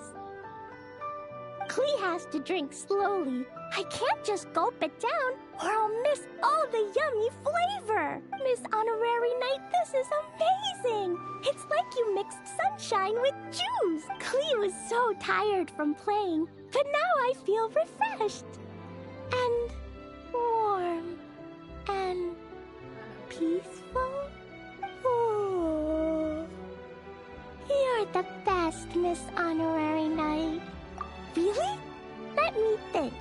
Klee has to drink slowly. I can't just gulp it down, or I'll miss all the yummy flavor. Miss Honorary Knight, this is amazing! It's like you mixed sunshine with juice. Klee was so tired from playing, but now I feel refreshed. And warm. And peaceful. Oh. You're the best, Miss Honorary Knight. Really? Let me think.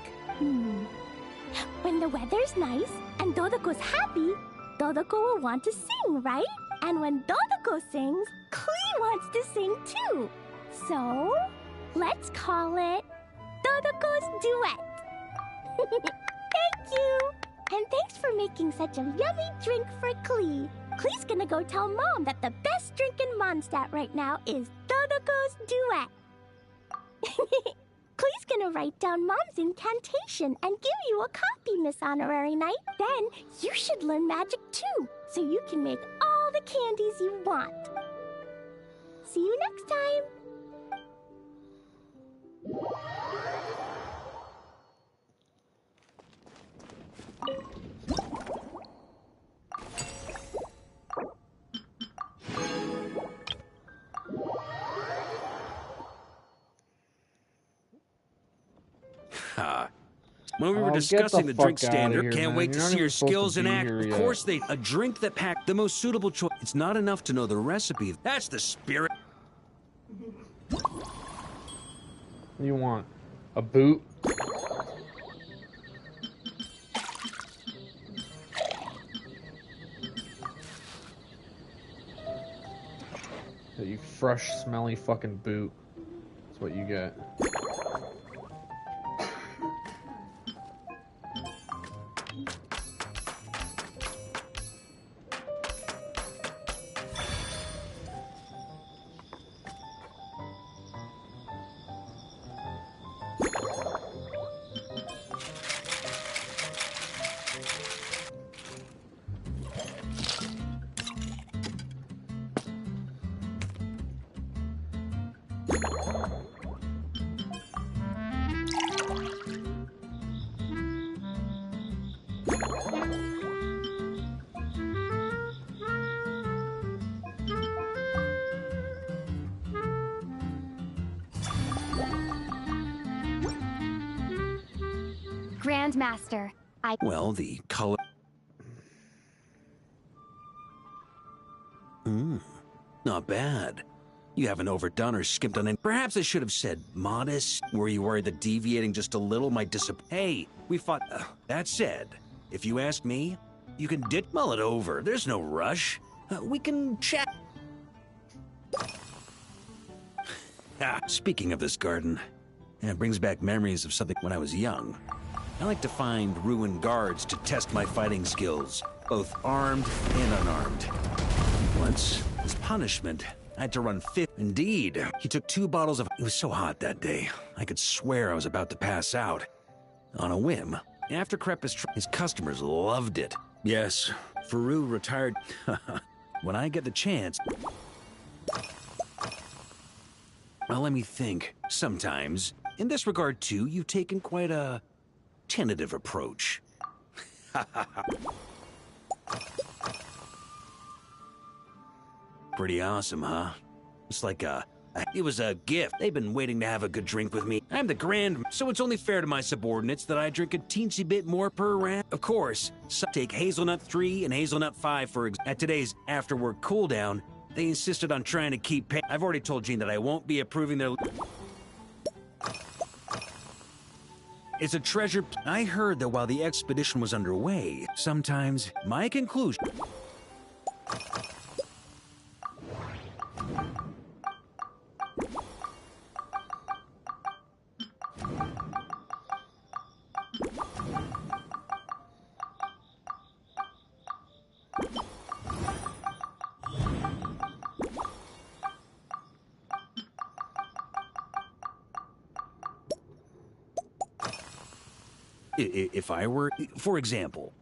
When the weather's nice and Dodoko's happy, Dodoko will want to sing, right? And when Dodoko sings, Klee wants to sing too. So, let's call it Dodoko's Duet. Thank you! And thanks for making such a yummy drink for Klee. Klee's gonna go tell Mom that the best drink in Mondstadt right now is Dodoko's Duet. Klee's gonna write down Mom's incantation and give you a copy, Miss Honorary Knight. Then you should learn magic too, so you can make all the candies you want. See you next time. When we were discussing the drink standard, can't wait to see your skills in act. Of course, a drink that packed the most suitable choice. It's not enough to know the recipe. That's the spirit. What do you want? A boot? You fresh, smelly fucking boot. That's what you get. Grandmaster, Well, the color... Not bad. You haven't overdone or skipped on it. Perhaps I should have said modest. Were you worried that deviating just a little might disappoint? Hey, we fought. That said, if you ask me, you can mull it over. There's no rush. We can chat. Speaking of this garden, it brings back memories of something when I was young. I like to find ruined guards to test my fighting skills, both armed and unarmed. Once, as punishment, I had to run 50. Indeed, he took 2 bottles of. It was so hot that day, I could swear I was about to pass out. On a whim, after Crepus, his customers loved it. Yes, Faru retired. When I get the chance. Well, let me think. Sometimes, in this regard too, you've taken quite a tentative approach. Pretty awesome, huh? It's like it was a gift. They've been waiting to have a good drink with me. I'm the Grand, so it's only fair to my subordinates that I drink a teensy bit more per round. Of course, some take Hazelnut 3 and Hazelnut 5 for at today's after-work cooldown. They insisted on trying to keep pay. I've already told Jean that I won't be approving their. It's a treasure. I heard that while the expedition was underway, sometimes my conclusion. If I were, for example,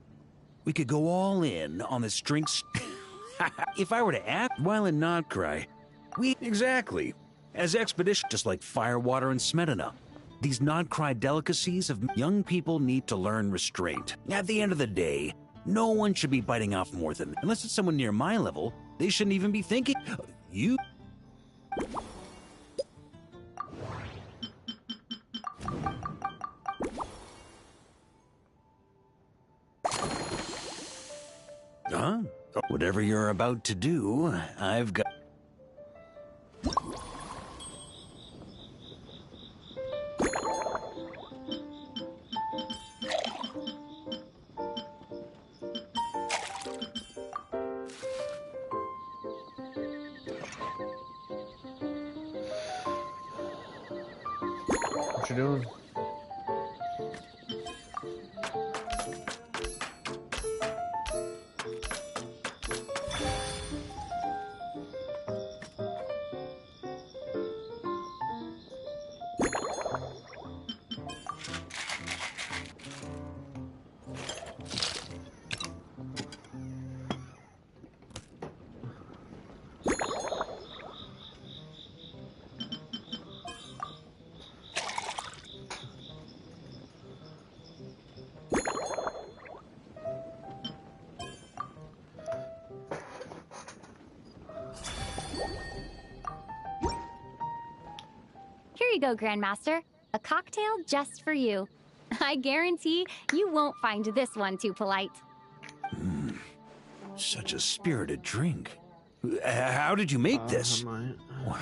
we could go all in on the drinks. If I were to act while in Nodcry, exactly. As expedition, just like Firewater and Smedina. These Nodcry delicacies of young people need to learn restraint. At the end of the day, no one should be biting off more than, unless it's someone near my level, they shouldn't even be thinking. You. Huh? Whatever you're about to do, I've got. What you doing? Here you go, Grandmaster. A cocktail just for you. I guarantee you won't find this one too polite. Such a spirited drink. How did you make this? Well,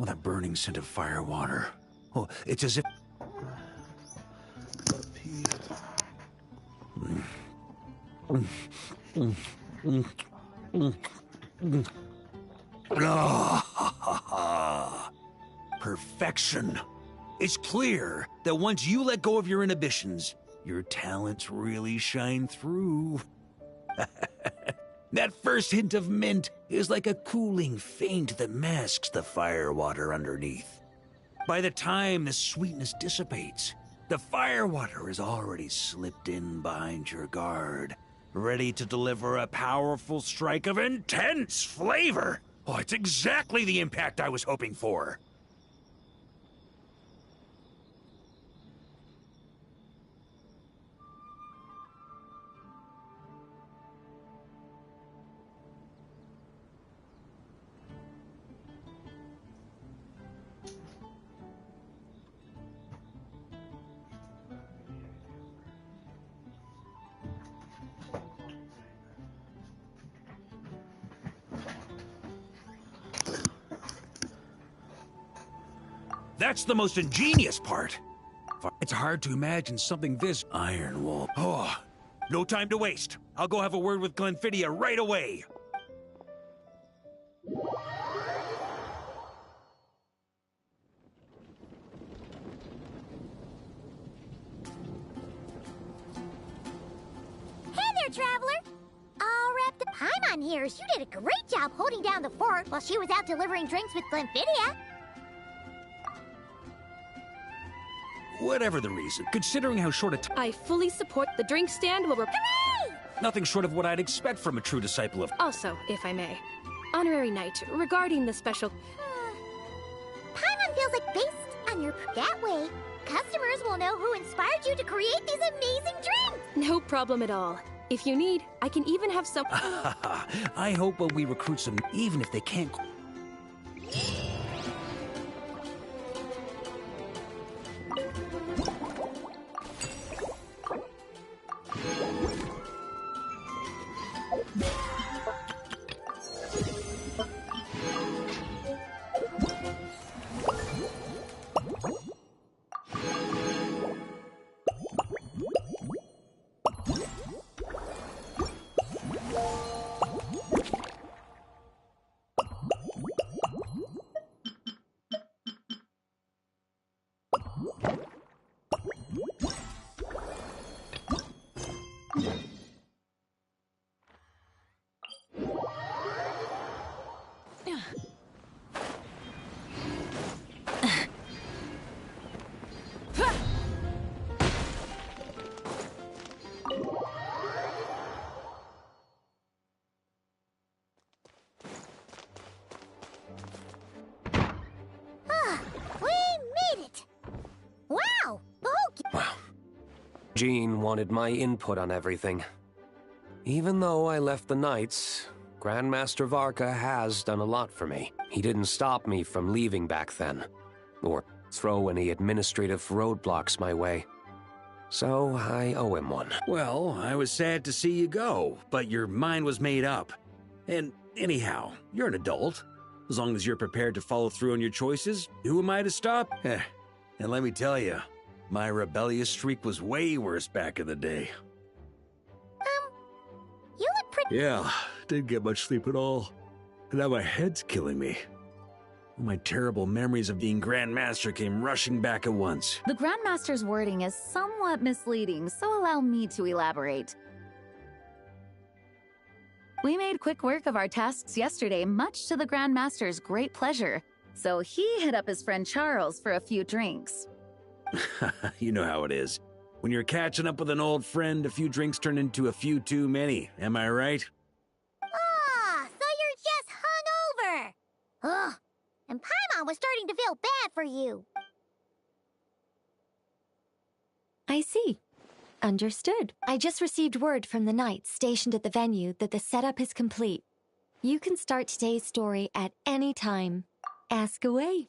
that burning scent of firewater. Oh, it's as if. Perfection. It's clear that once you let go of your inhibitions, your talents really shine through. That first hint of mint is like a cooling feint that masks the firewater underneath. By the time the sweetness dissipates, the firewater has already slipped in behind your guard, ready to deliver a powerful strike of intense flavor. Oh, it's exactly the impact I was hoping for. That's the most ingenious part. It's hard to imagine something this Iron Wolf. Oh, no time to waste. I'll go have a word with Glenfidia right away. Hey there, Traveler! All wrapped up. Paimon hears you did a great job holding down the fort while she was out delivering drinks with Glenfidia. Whatever the reason, considering how short a time... I fully support the drink stand will... Hooray! Nothing short of what I'd expect from a true disciple of... Also, if I may, Honorary Knight, regarding the special... Paimon feels like based on your... That way, customers will know who inspired you to create these amazing drinks! No problem at all. If you need, I can even have some... I hope when we recruit some, even if they can't... Jean wanted my input on everything. Even though I left the Knights, Grandmaster Varka has done a lot for me. He didn't stop me from leaving back then, or throw any administrative roadblocks my way. So I owe him one. Well, I was sad to see you go, but your mind was made up. And anyhow, you're an adult. As long as you're prepared to follow through on your choices, who am I to stop? And let me tell you, my rebellious streak was way worse back in the day. You look pretty... Yeah, didn't get much sleep at all. And now my head's killing me. My terrible memories of being Grandmaster came rushing back at once. The Grandmaster's wording is somewhat misleading, so allow me to elaborate. We made quick work of our tasks yesterday, much to the Grandmaster's great pleasure. So he hit up his friend Charles for a few drinks. You know how it is. When you're catching up with an old friend, a few drinks turn into a few too many. Am I right? Ah, so you're just hungover! Ugh, and Paimon was starting to feel bad for you. I see. Understood. I just received word from the Knights stationed at the venue that the setup is complete. You can start today's story at any time. Ask away.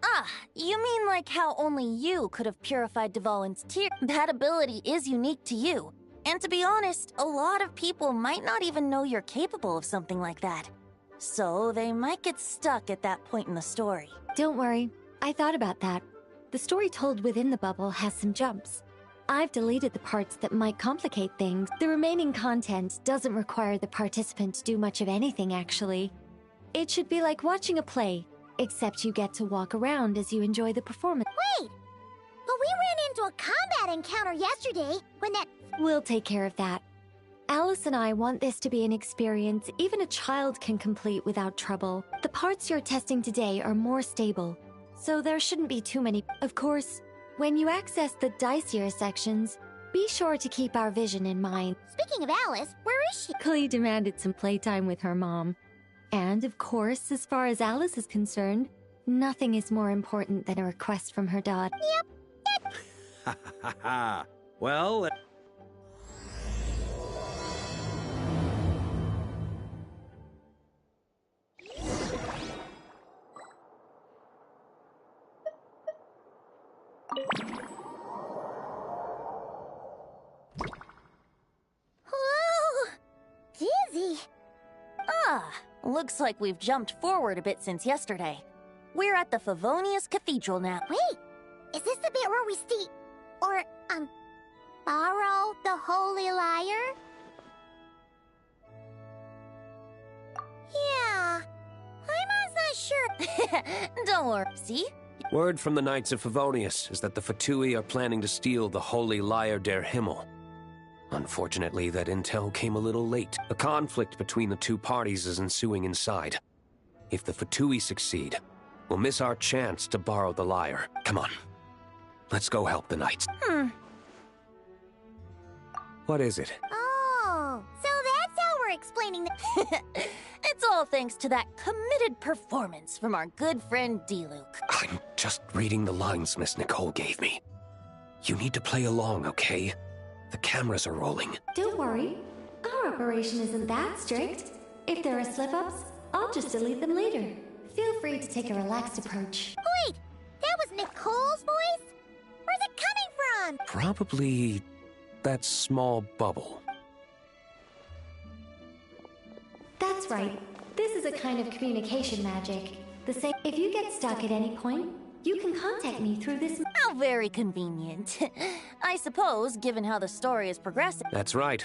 Ah, you mean like how only you could have purified Dvalin's tear? That ability is unique to you. And to be honest, a lot of people might not even know you're capable of something like that. So they might get stuck at that point in the story. Don't worry. I thought about that. The story told within the bubble has some jumps. I've deleted the parts that might complicate things. The remaining content doesn't require the participant to do much of anything, actually. It should be like watching a play, except you get to walk around as you enjoy the performance. Wait! But we ran into a combat encounter yesterday when that... We'll take care of that. Alice and I want this to be an experience even a child can complete without trouble. The parts you're testing today are more stable, so there shouldn't be too many. Of course, when you access the dicier sections, be sure to keep our vision in mind. Speaking of Alice, where is she? Clee demanded some playtime with her mom. And, of course, as far as Alice is concerned, nothing is more important than a request from her dad. Yep. Ha ha ha. Well... Whoa! Dizzy! Ah, looks like we've jumped forward a bit since yesterday. We're at the Favonius Cathedral now. Wait, is this the bit where we steal... or, borrow the Holy Lyre? Yeah, I'm not sure. Don't worry, see? Word from the Knights of Favonius is that the Fatui are planning to steal the Holy Lyre der Himmel. Unfortunately, that intel came a little late. A conflict between the two parties is ensuing inside. If the Fatui succeed, we'll miss our chance to borrow the lyre. Come on, let's go help the Knights. What is it? Oh, so that's how we're explaining the... It's all thanks to that committed performance from our good friend D-Luke. I'm just reading the lines Miss Nicole gave me. You need to play along, okay? The cameras are rolling. Don't worry. Our operation isn't that strict. If there are slip-ups, I'll just delete them later. Feel free to take a relaxed approach. Wait, that was Nicole's voice? Where's it coming from? Probably that small bubble. That's right. This is a kind of communication magic. The same. If you get stuck at any point, you can contact me through this. How very convenient. I suppose, given how the story is progressing. That's right.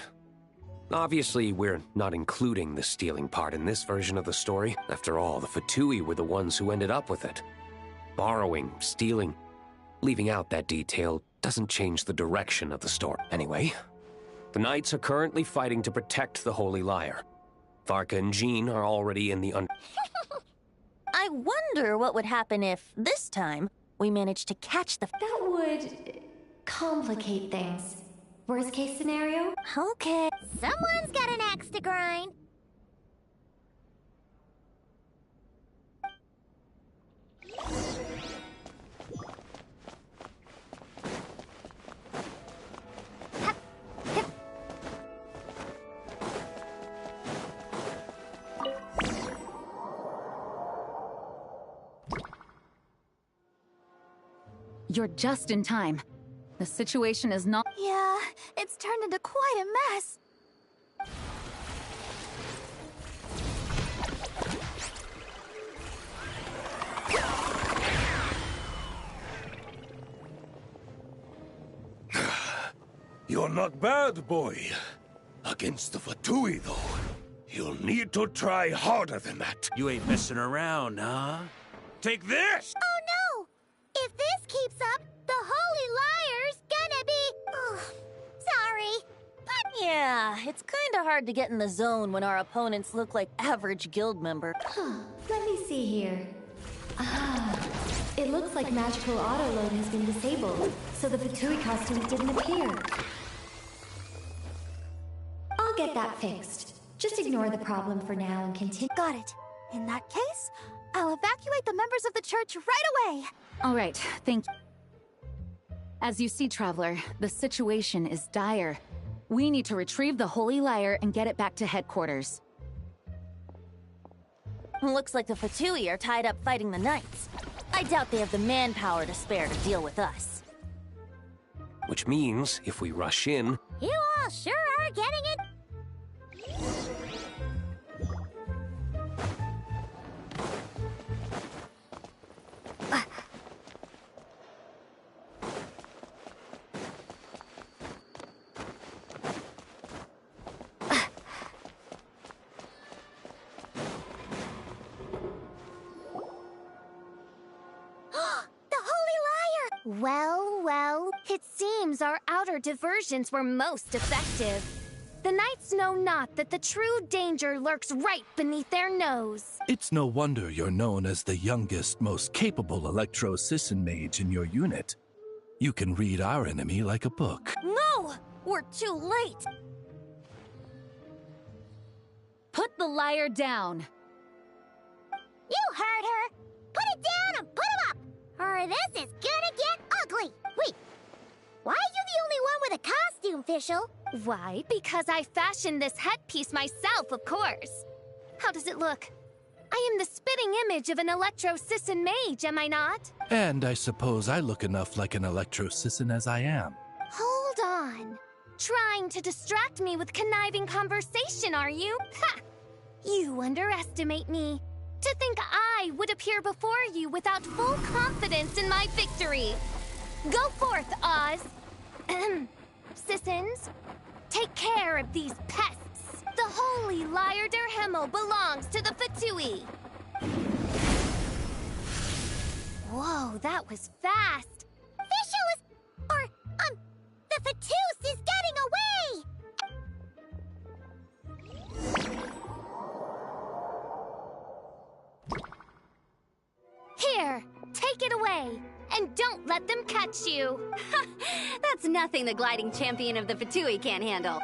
Obviously, we're not including the stealing part in this version of the story. After all, the Fatui were the ones who ended up with it. Borrowing, stealing, leaving out that detail doesn't change the direction of the story. Anyway, the Knights are currently fighting to protect the Holy Lyre. Varka and Jean are already in the I wonder what would happen if, this time, we managed to catch the... That would complicate things. Worst case scenario? Okay. Someone's got an axe to grind. You're just in time. The situation is not... Yeah, it's turned into quite a mess. You're not bad, boy. Against the Fatui, though, you'll need to try harder than that. You ain't messing around, huh? Take this! Oh no! If this keeps up, the Holy Lyre's gonna be... sorry. But yeah, it's kinda hard to get in the zone when our opponents look like average guild member. Let me see here. It looks like magical autoload has been disabled, so the Fatui costumes didn't appear. I'll get that fixed. Just ignore the problem for now and continue. Got it. In that case, I'll evacuate the members of the church right away. All right, thank you. As you see, Traveler, the situation is dire. We need to retrieve the Holy Lyre and get it back to headquarters. Looks like the Fatui are tied up fighting the Knights. I doubt they have the manpower to spare to deal with us. Which means, if we rush in... You all sure are getting it. Well, it seems our outer diversions were most effective. The Knights know not that the true danger lurks right beneath their nose. It's no wonder you're known as the youngest, most capable Electro-Sisson mage in your unit. You can read our enemy like a book. No! We're too late! Put the lyre down! You heard her! Put it down and put him up! Or this is gonna get ugly! Wait, why are you the only one with a costume, Fischl? Why? Because I fashioned this headpiece myself, of course. How does it look? I am the spitting image of an Electro-Sisson mage, am I not? And I suppose I look enough like an Electro-Sisson as I am. Hold on. Trying to distract me with conniving conversation, are you? Ha! You underestimate me. To think I would appear before you without full confidence in my victory. Go forth, Oz. Sissons, take care of these pests. The holy Lyre der Himmel belongs to the Fatui. Whoa, that was fast. Fischl is... the Fatus is getting away! Here, take it away. And don't let them catch you. That's nothing the gliding champion of the Fatui can't handle.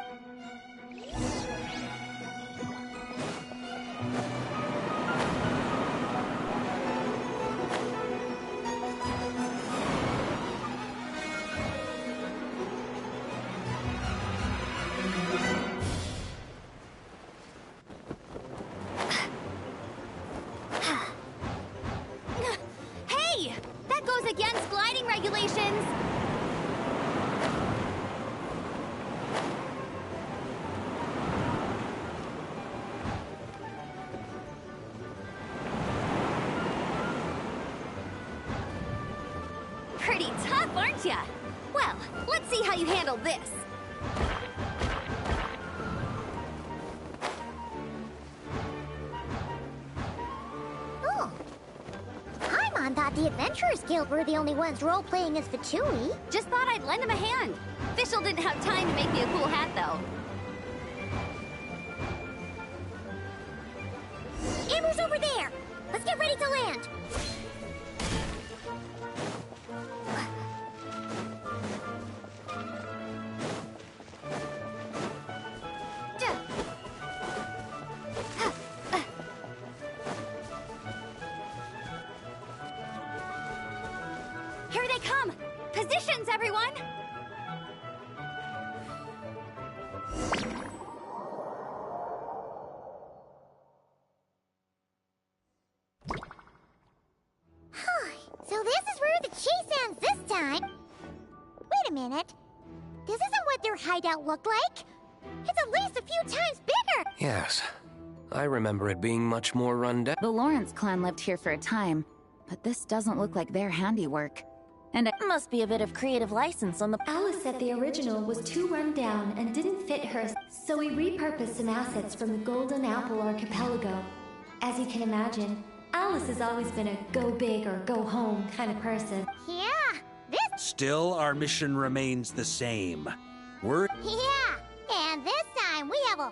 Hey! That goes against gliding regulations! Pretty tough, aren't ya? Well, let's see how you handle this. Oh. Paimon thought the Adventurers Guild were the only ones role-playing as Fatui. Just thought I'd lend him a hand. Fischl didn't have time to make me a cool hat, though. Amber's over there! Let's get ready to land! Here they come! Positions, everyone! So this is where the chase ends this time. Wait a minute. This isn't what their hideout looked like. It's at least a few times bigger. Yes. I remember it being much more run down. The Lawrence clan lived here for a time, but this doesn't look like their handiwork. And it must be a bit of creative license on the... Alice said the original was too run down and didn't fit her, so we repurposed some assets from the Golden Apple Archipelago. As you can imagine, Alice has always been a go big or go home kind of person. Yeah, Still, our mission remains the same. We're... Yeah, and this time we have a...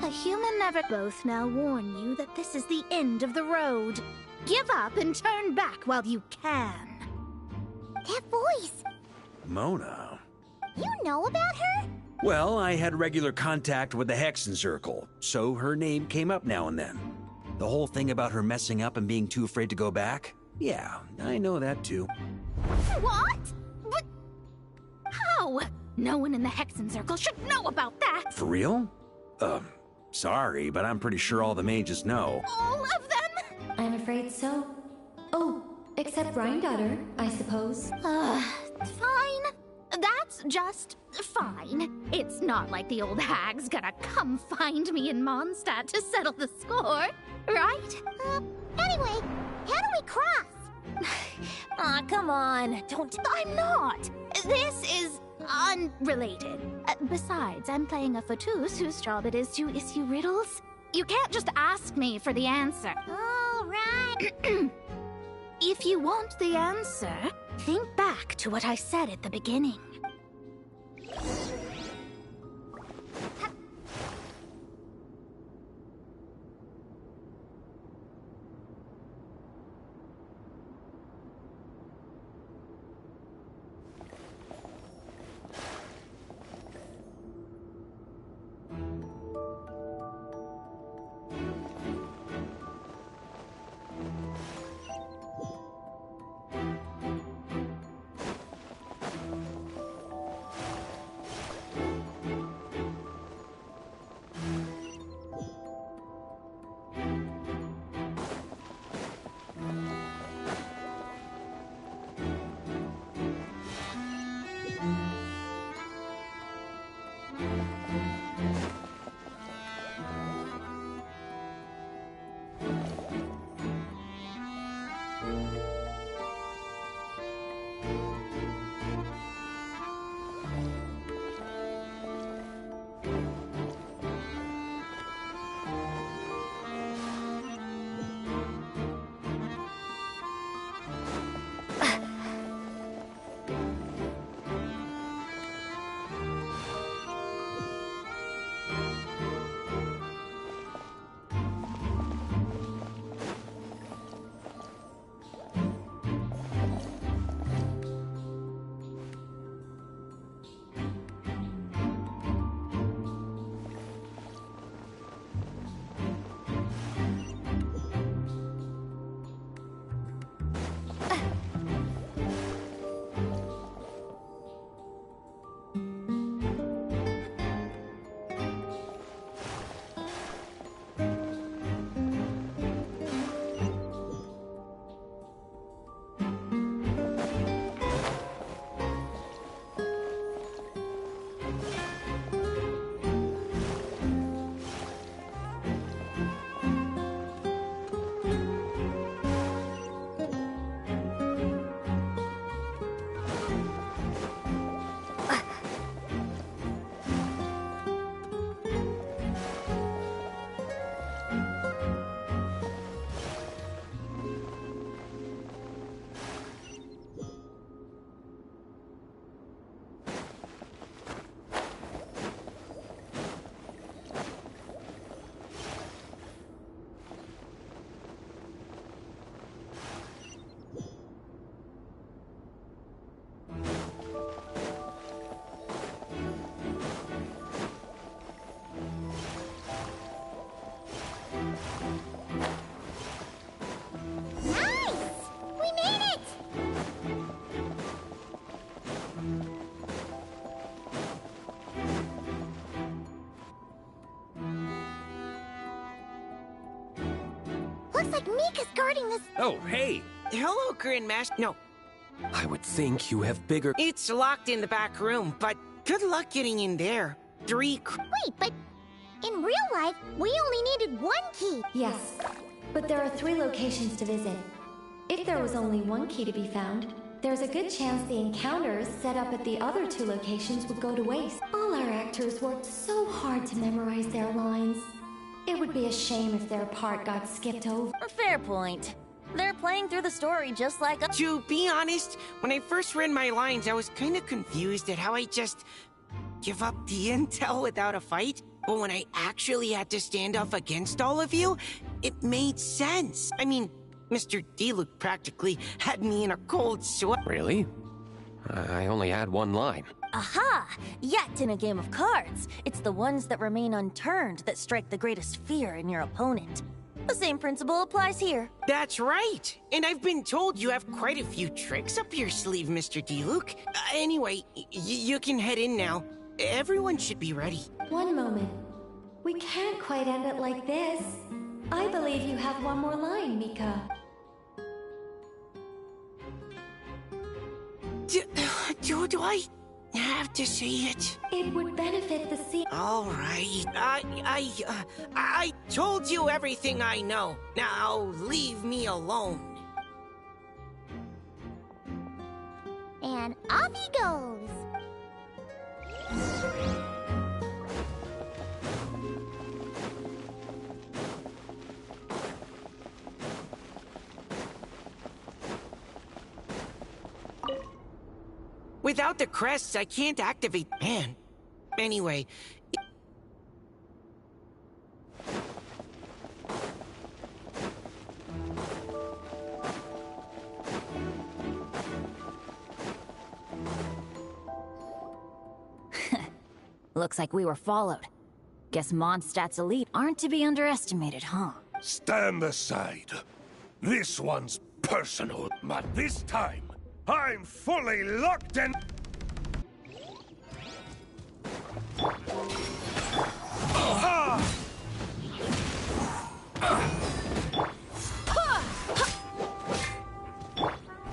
A human never... Both now warn you that this is the end of the road. Give up and turn back while you can. That voice! Mona. You know about her? Well, I had regular contact with the Hexen Circle, so her name came up now and then. The whole thing about her messing up and being too afraid to go back? Yeah, I know that too. What? But... How? No one in the Hexen Circle should know about that! For real? Sorry, but I'm pretty sure all the mages know. All of them? I'm afraid so. Oh, except Rhine-daughter, I suppose. Fine. That's just fine. It's not like the old hag's gonna come find me in Mondstadt to settle the score, right? Anyway, how do we cross? Aw, come on. Don't... I'm not. This is unrelated. Besides, I'm playing a Fatus whose job it is to issue riddles. You can't just ask me for the answer. All right. If you want the answer, think back to what I said at the beginning. Looks like Mika's guarding this. Oh, hey! Hello, Grandmaster. No. I would think you have bigger... It's locked in the back room, but good luck getting in there. Wait, but in real life, we only needed 1 key. Yes, but there are 3 locations to visit. If there was only 1 key to be found, there's a good chance the encounters set up at the other 2 locations would go to waste. All our actors worked so hard to memorize their lines. It would be a shame if their part got skipped over. Fair point. They're playing through the story just like us. To be honest, when I first read my lines, I was kind of confused at how I just give up the intel without a fight. But when I actually had to stand up against all of you, it made sense. I mean, Mr. Diluc practically had me in a cold sweat. Really? I only had 1 line. Aha! Yet in a game of cards, it's the ones that remain unturned that strike the greatest fear in your opponent. The same principle applies here. That's right! And I've been told you have quite a few tricks up your sleeve, Mr. Diluc. Anyway, you can head in now. Everyone should be ready. One moment. We can't quite end it like this. I believe you have 1 more line, Mika. Do I have to say it? It would benefit the scene. All right. I told you everything I know. Now leave me alone. And off he goes. Without the crests, I can't activate man. Anyway... Looks like we were followed. Guess Mondstadt's elite aren't to be underestimated, huh? Stand aside. This one's personal, but this time, I'm fully locked in.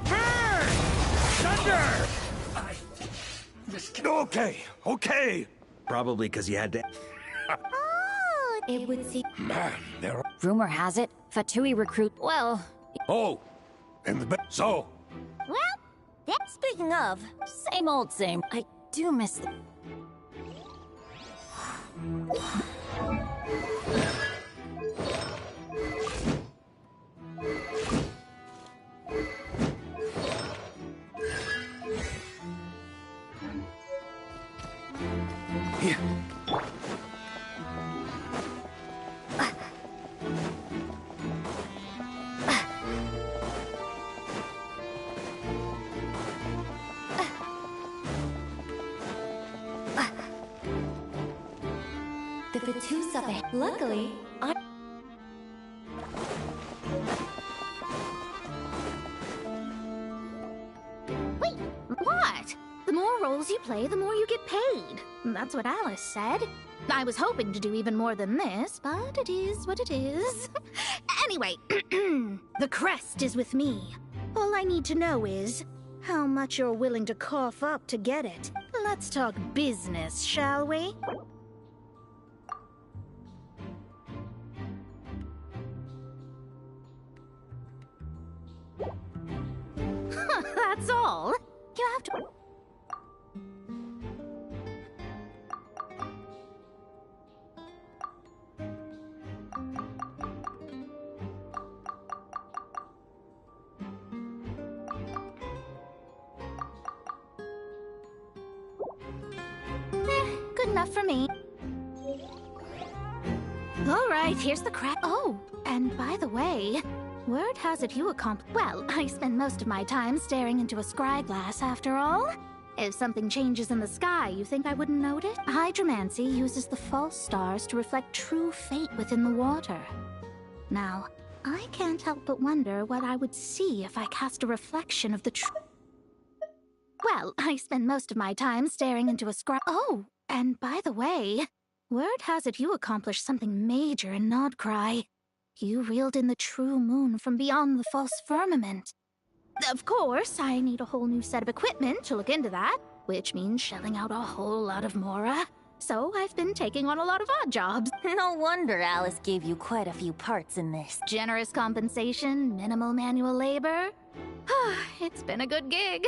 Burn! Thunder! Okay. Probably because you had to... Oh, it would seem... Man, there are... Rumor has it, Fatui recruit... Well... Oh, in the... So... Well, speaking of, same old same. I do miss the... The Fatu's up ahead. Luckily, Wait, what? The more roles you play, the more you get paid. That's what Alice said. I was hoping to do even more than this, but it is what it is. Anyway, the crest is with me. All I need to know is how much you're willing to cough up to get it. Let's talk business, shall we? That's all. You have to... Good enough for me. All right, here's the crap. Oh, and by the way, word has it you accomplished... Well, I spend most of my time staring into a scry glass, after all. If something changes in the sky, you think I wouldn't notice? Hydromancy uses the false stars to reflect true fate within the water. Now, I can't help but wonder what I would see if I cast a reflection of the Well, I spend most of my time staring into a scry... Oh, and by the way, word has it you accomplished something major in Nodcry. You reeled in the true moon from beyond the false firmament. Of course, I need a whole new set of equipment to look into that, which means shelling out a whole lot of mora. So I've been taking on a lot of odd jobs. No wonder Alice gave you quite a few parts in this. Generous compensation, minimal manual labor. It's been a good gig.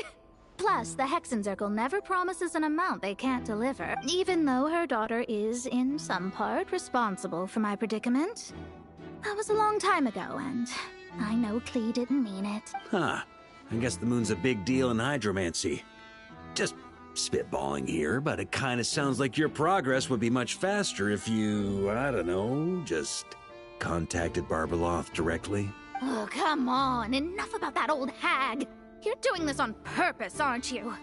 Plus, the Hexen Circle never promises an amount they can't deliver, even though her daughter is, in some part, responsible for my predicament. That was a long time ago, and I know Klee didn't mean it. Huh. I guess the moon's a big deal in hydromancy. Just spitballing here, but it kinda sounds like your progress would be much faster if you, I don't know, just contacted Barbeloth directly. Oh, come on. Enough about that old hag. You're doing this on purpose, aren't you?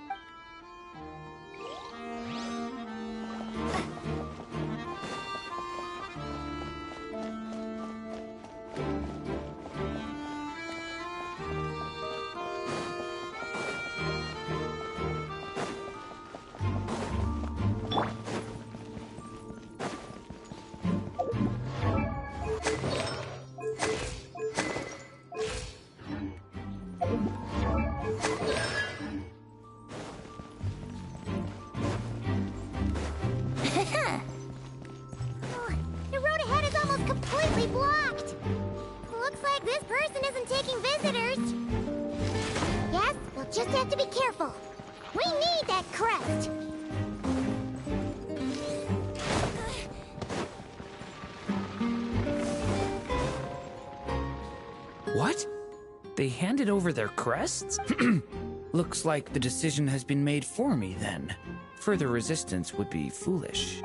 The road ahead is almost completely blocked. Looks like this person isn't taking visitors. Yes, we'll just have to be careful. We need that crest. What? They handed over their crests? Looks like the decision has been made for me, then. Further resistance would be foolish.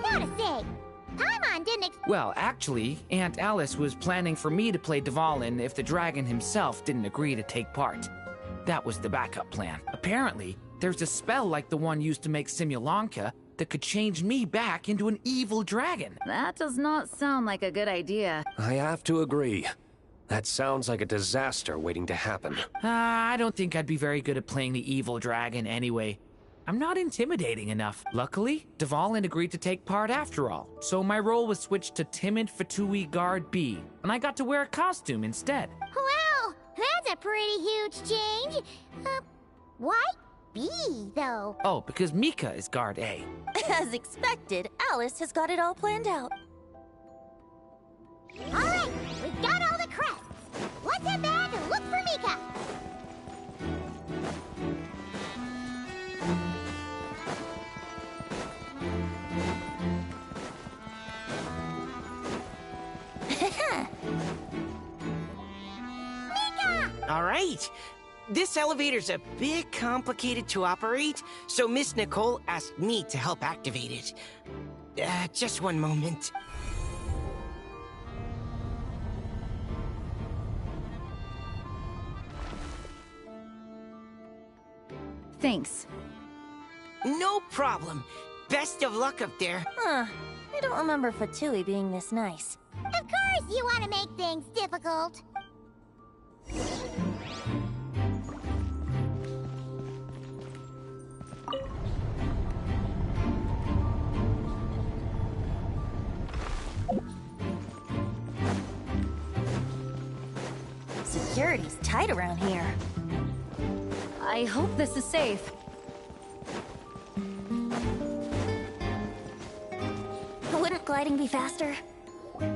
Gotta say, Paimon didn't Well, actually, Aunt Alice was planning for me to play Dvalin if the dragon himself didn't agree to take part. That was the backup plan. Apparently, there's a spell like the one used to make Simulanka that could change me back into an evil dragon. That does not sound like a good idea. I have to agree. That sounds like a disaster waiting to happen. I don't think I'd be very good at playing the evil dragon anyway. I'm not intimidating enough. Luckily, Dvalin agreed to take part after all, so my role was switched to Timid Fatui Guard B, and I got to wear a costume instead. Wow, that's a pretty huge change. Why B, though? Oh, because Mika is Guard A. As expected, Alice has got it all planned out. All right, we've got all the crests. Let's head back and look for Mika. Mika! All right. This elevator's a bit complicated to operate, so Miss Nicole asked me to help activate it. Just one moment. Thanks. No problem. Best of luck up there. Huh. I don't remember Fatui being this nice. Of course you want to make things difficult. Security's tight around here. I hope this is safe. Wouldn't gliding be faster? The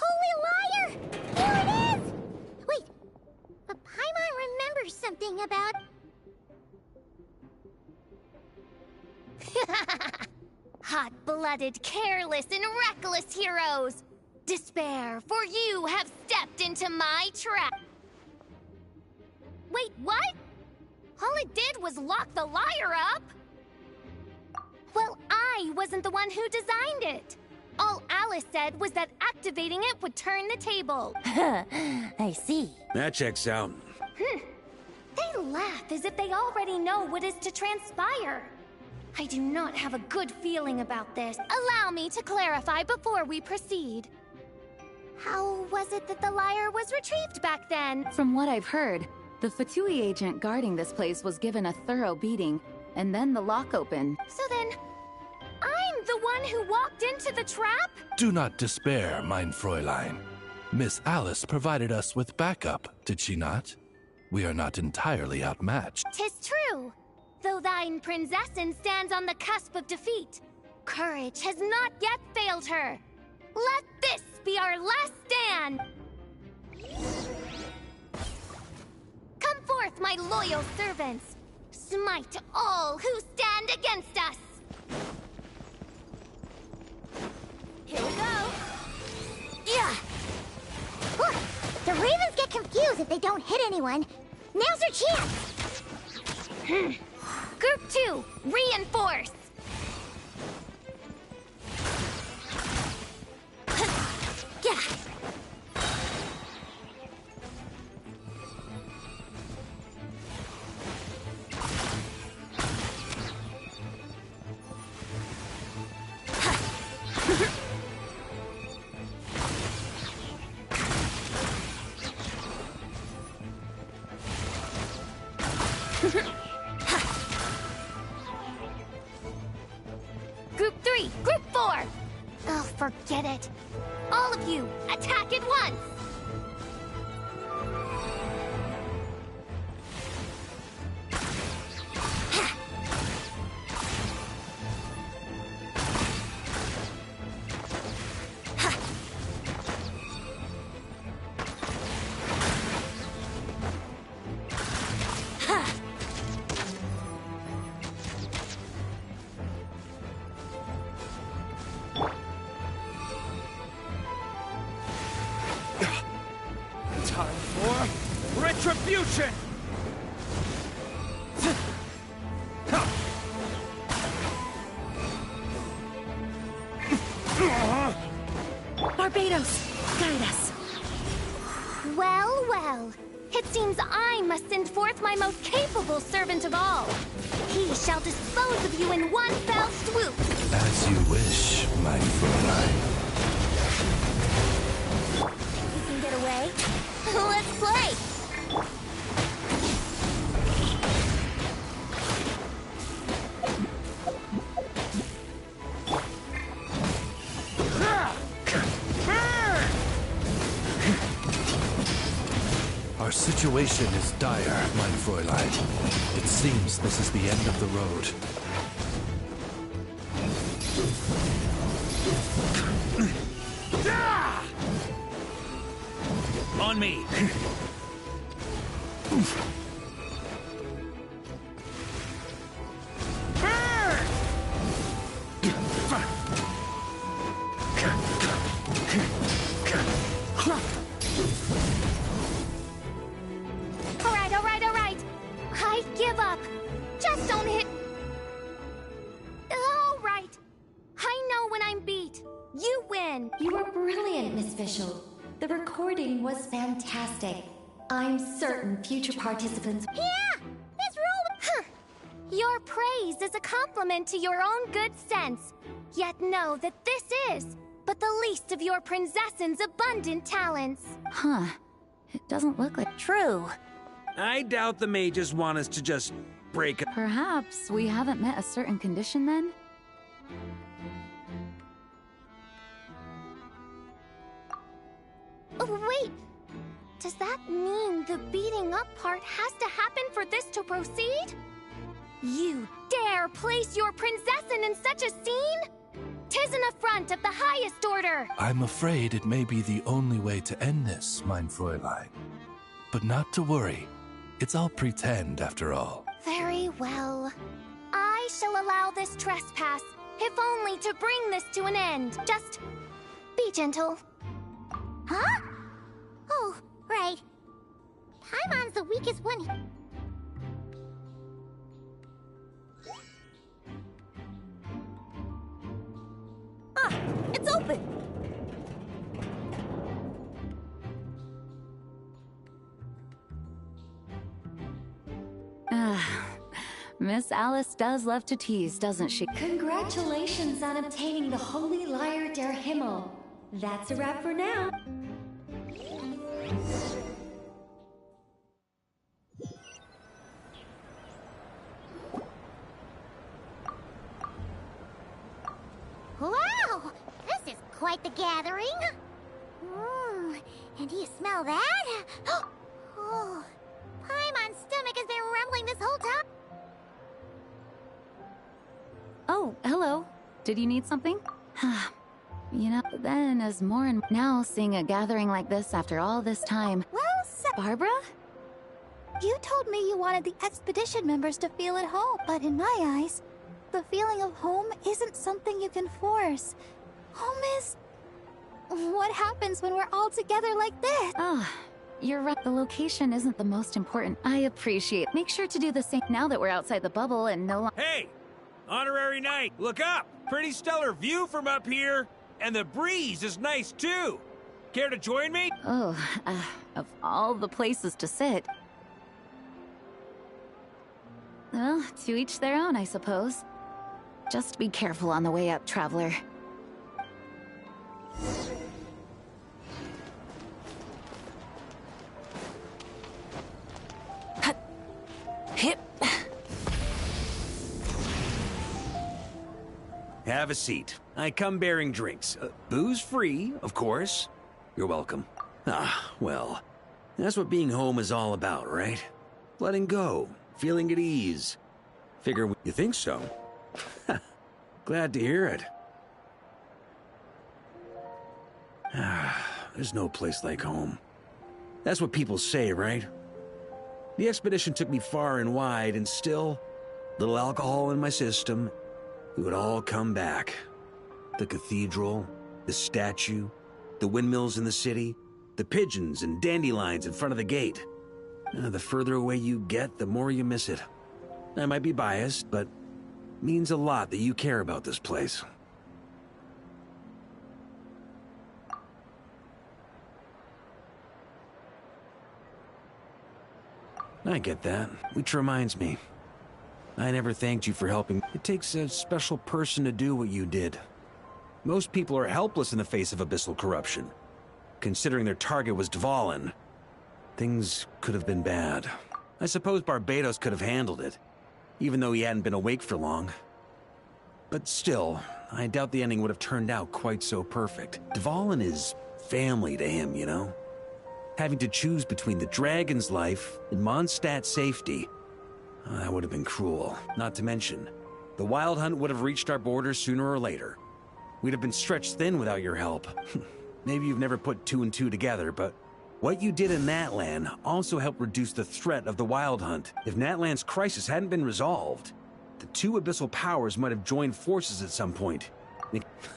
Holy Liar! Here it is! Wait, but Paimon remembers something about... Hot-blooded, careless, and reckless heroes! Despair, for you have stepped into my trap! Wait, what? All it did was lock the liar up? Well, I wasn't the one who designed it. All Alice said was that activating it would turn the table. I see. That checks out. They laugh as if they already know what is to transpire. I do not have a good feeling about this. Allow me to clarify before we proceed. How was it that the liar was retrieved back then? From what I've heard, the Fatui agent guarding this place was given a thorough beating, and then the lock opened. So then, The one who walked into the trap? Do not despair, mein Fräulein. Miss Alice provided us with backup, did she not? We are not entirely outmatched. 'Tis true. Though thine princessin stands on the cusp of defeat, courage has not yet failed her. Let this be our last stand! Come forth, my loyal servants! Smite all who stand against us! Here we go! Yeah! The Ravens get confused if they don't hit anyone. Now's your chance! Group 2, reinforce! Yeah! Group 3, Group 4! Oh, forget it. All of you, attack at once! Time for retribution! Barbados, guide us. Well, well. It seems I must send forth my most capable servant of all. He shall dispose of you in one fell swoop. As you wish, mein Fräulein. You can get away? Let's play! Our situation is dire, mein Fräulein. It seems this is the end of the road. On me! Alright. I give up. Just don't hit... Alright. I know when I'm beat. You win. You were brilliant, Miss Fischl. The recording was fantastic. I'm certain future participants... Yeah! This rule... Huh. Your praise is a compliment to your own good sense. Yet know that this is but the least of your princessin's abundant talents. Huh. It doesn't look like... True. I doubt the mages want us to just break... Perhaps we haven't met a certain condition then? Oh, wait! Does that mean the beating up part has to happen for this to proceed? You dare place your princessin in such a scene? 'Tis an affront of the highest order! I'm afraid it may be the only way to end this, mein Fräulein. But not to worry. It's all pretend, after all. Very well. I shall allow this trespass, if only to bring this to an end. Just be gentle. Huh? Oh, right. Paimon's the weakest one. Ah, it's open. Miss Alice does love to tease, doesn't she? Congratulations on obtaining the Holy Lyre der Himmel. That's a wrap for now. Wow! This is quite the gathering. And do you smell that? Oh, Paimon's stomach has been rumbling this whole time. Oh, hello. Did you need something? You know, then as more and now seeing a gathering like this after all this time. Well said. Barbara? You told me you wanted the expedition members to feel at home, but in my eyes, the feeling of home isn't something you can force. Home is... what happens when we're all together like this? You're right. The location isn't the most important. I appreciate it. Make sure to do the same now that we're outside the bubble and no longer... Hey! Honorary Knight, look up! Pretty stellar view from up here! And the breeze is nice, too! Care to join me? Oh, of all the places to sit. Well, to each their own, I suppose. Just be careful on the way up, traveler. Have a seat. I come bearing drinks. Booze free, of course. You're welcome. Well, that's what being home is all about, right? Letting go, feeling at ease. Figure you think so? Glad to hear it. There's no place like home. That's what people say, right? The expedition took me far and wide, and still, little alcohol in my system, it would all come back. The cathedral, the statue, the windmills in the city, the pigeons and dandelions in front of the gate. The further away you get, the more you miss it. I might be biased, but it means a lot that you care about this place. I get that, which reminds me. I never thanked you for helping. It takes a special person to do what you did. Most people are helpless in the face of abyssal corruption. Considering their target was Dvalin, things could have been bad. I suppose Barbados could have handled it, even though he hadn't been awake for long. But still, I doubt the ending would have turned out quite so perfect. Dvalin is family to him, you know? Having to choose between the dragon's life and Mondstadt's safety, that would have been cruel. Not to mention, the Wild Hunt would have reached our borders sooner or later. We'd have been stretched thin without your help. Maybe you've never put two and two together, but what you did in Natlan also helped reduce the threat of the Wild Hunt. If Natlan's crisis hadn't been resolved, the two abyssal powers might have joined forces at some point.